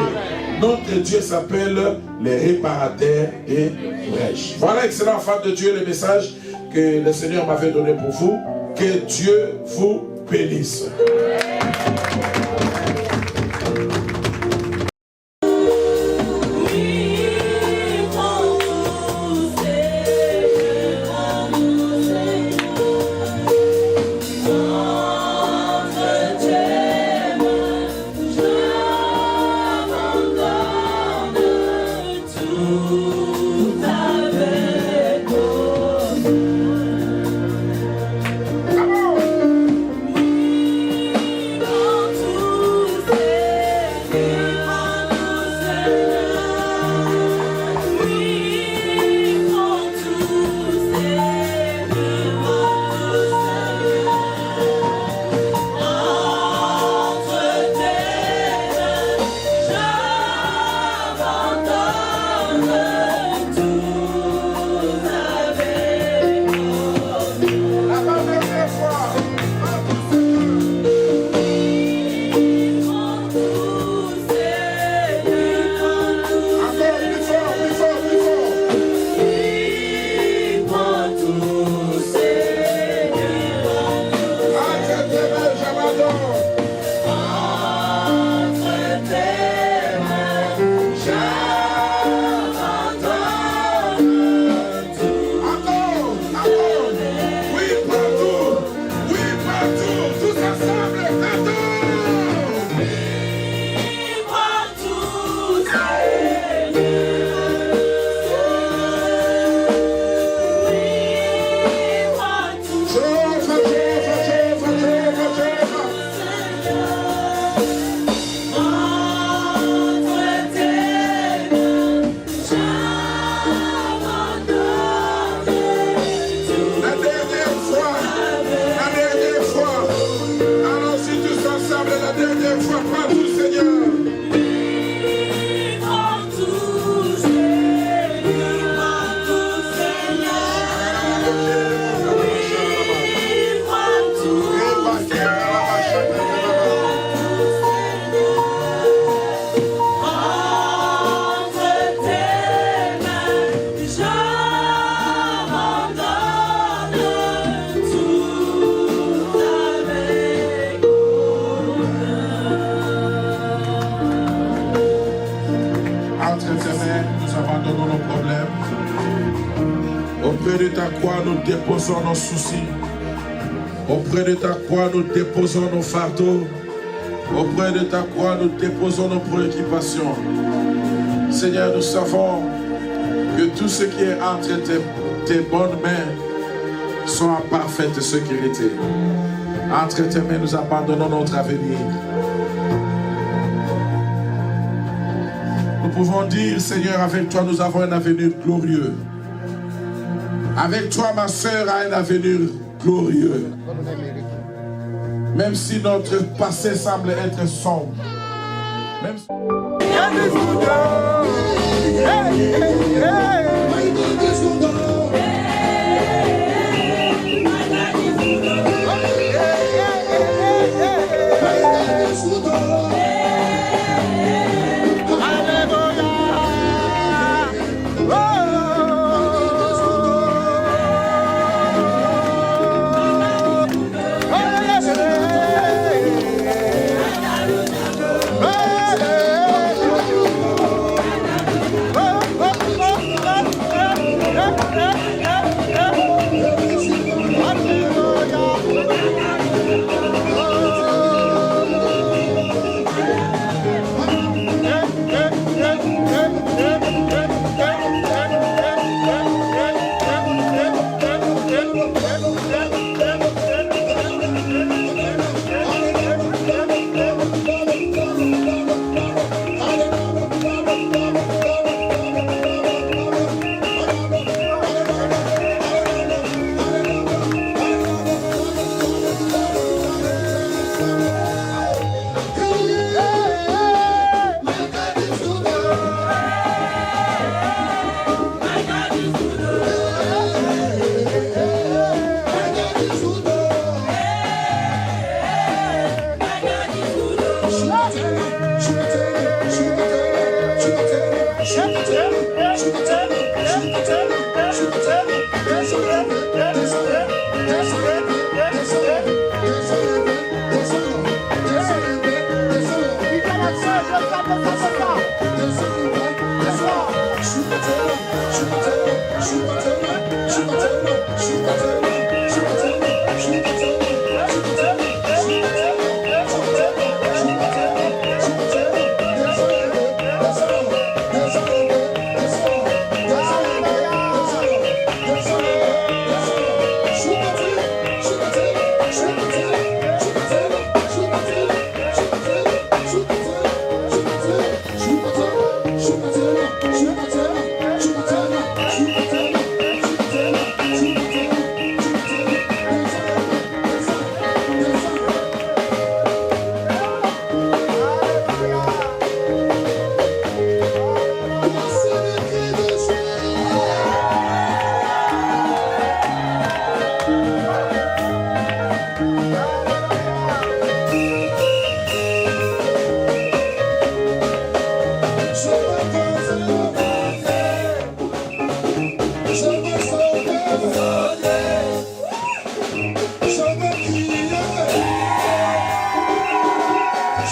Notre Dieu s'appelle les réparateurs et brèches. Voilà, excellent fan de Dieu, le message que le Seigneur m'avait donné pour vous. Que Dieu vous bénisse. Déposons nos soucis. Auprès de ta croix, nous déposons nos fardeaux. Auprès de ta croix, nous déposons nos préoccupations. Seigneur, nous savons que tout ce qui est entre tes bonnes mains sont en parfaite sécurité. Entre tes mains, nous abandonnons notre avenir. Nous pouvons dire, Seigneur, avec toi, nous avons un avenir glorieux. Avec toi, ma sœur a un avenir glorieux. Même si notre passé semble être sombre. Même si... Je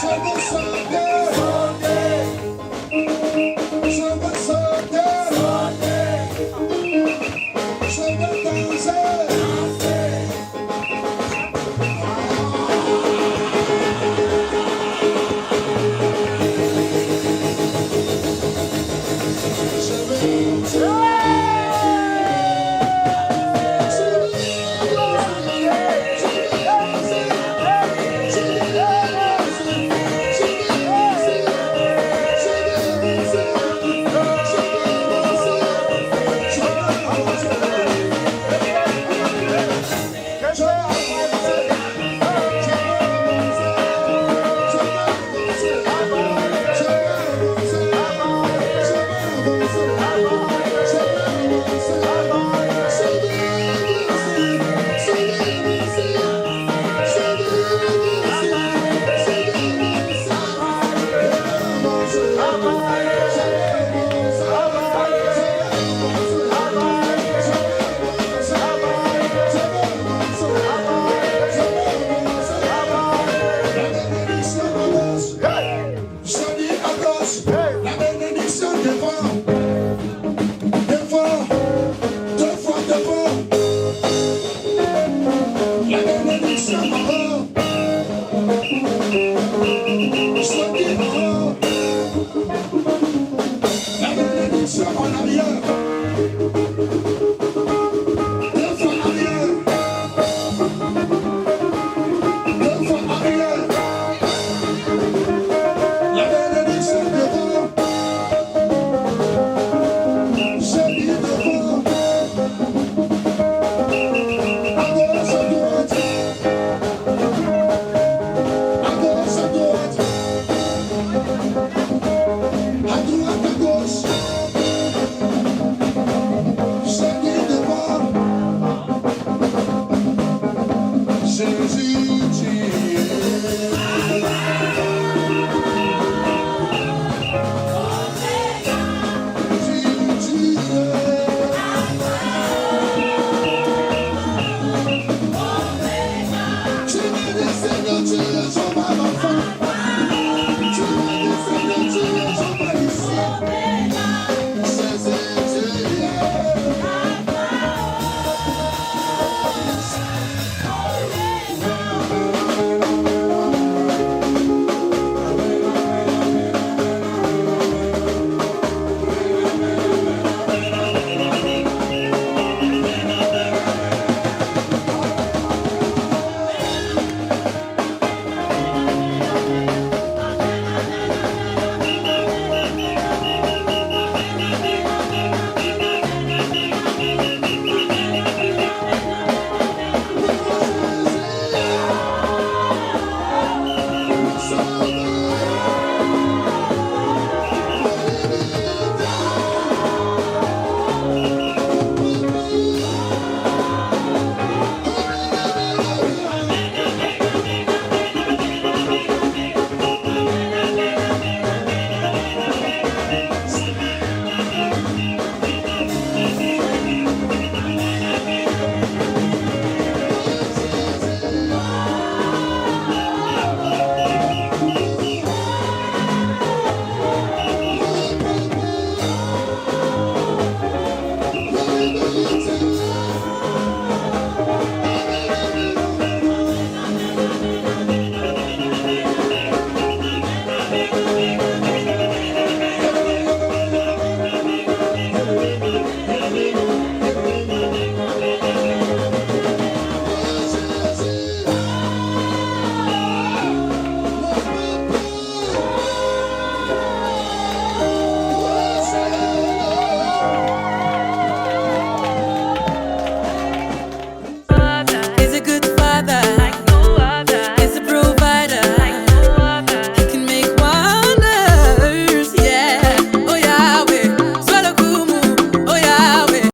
me sens bien.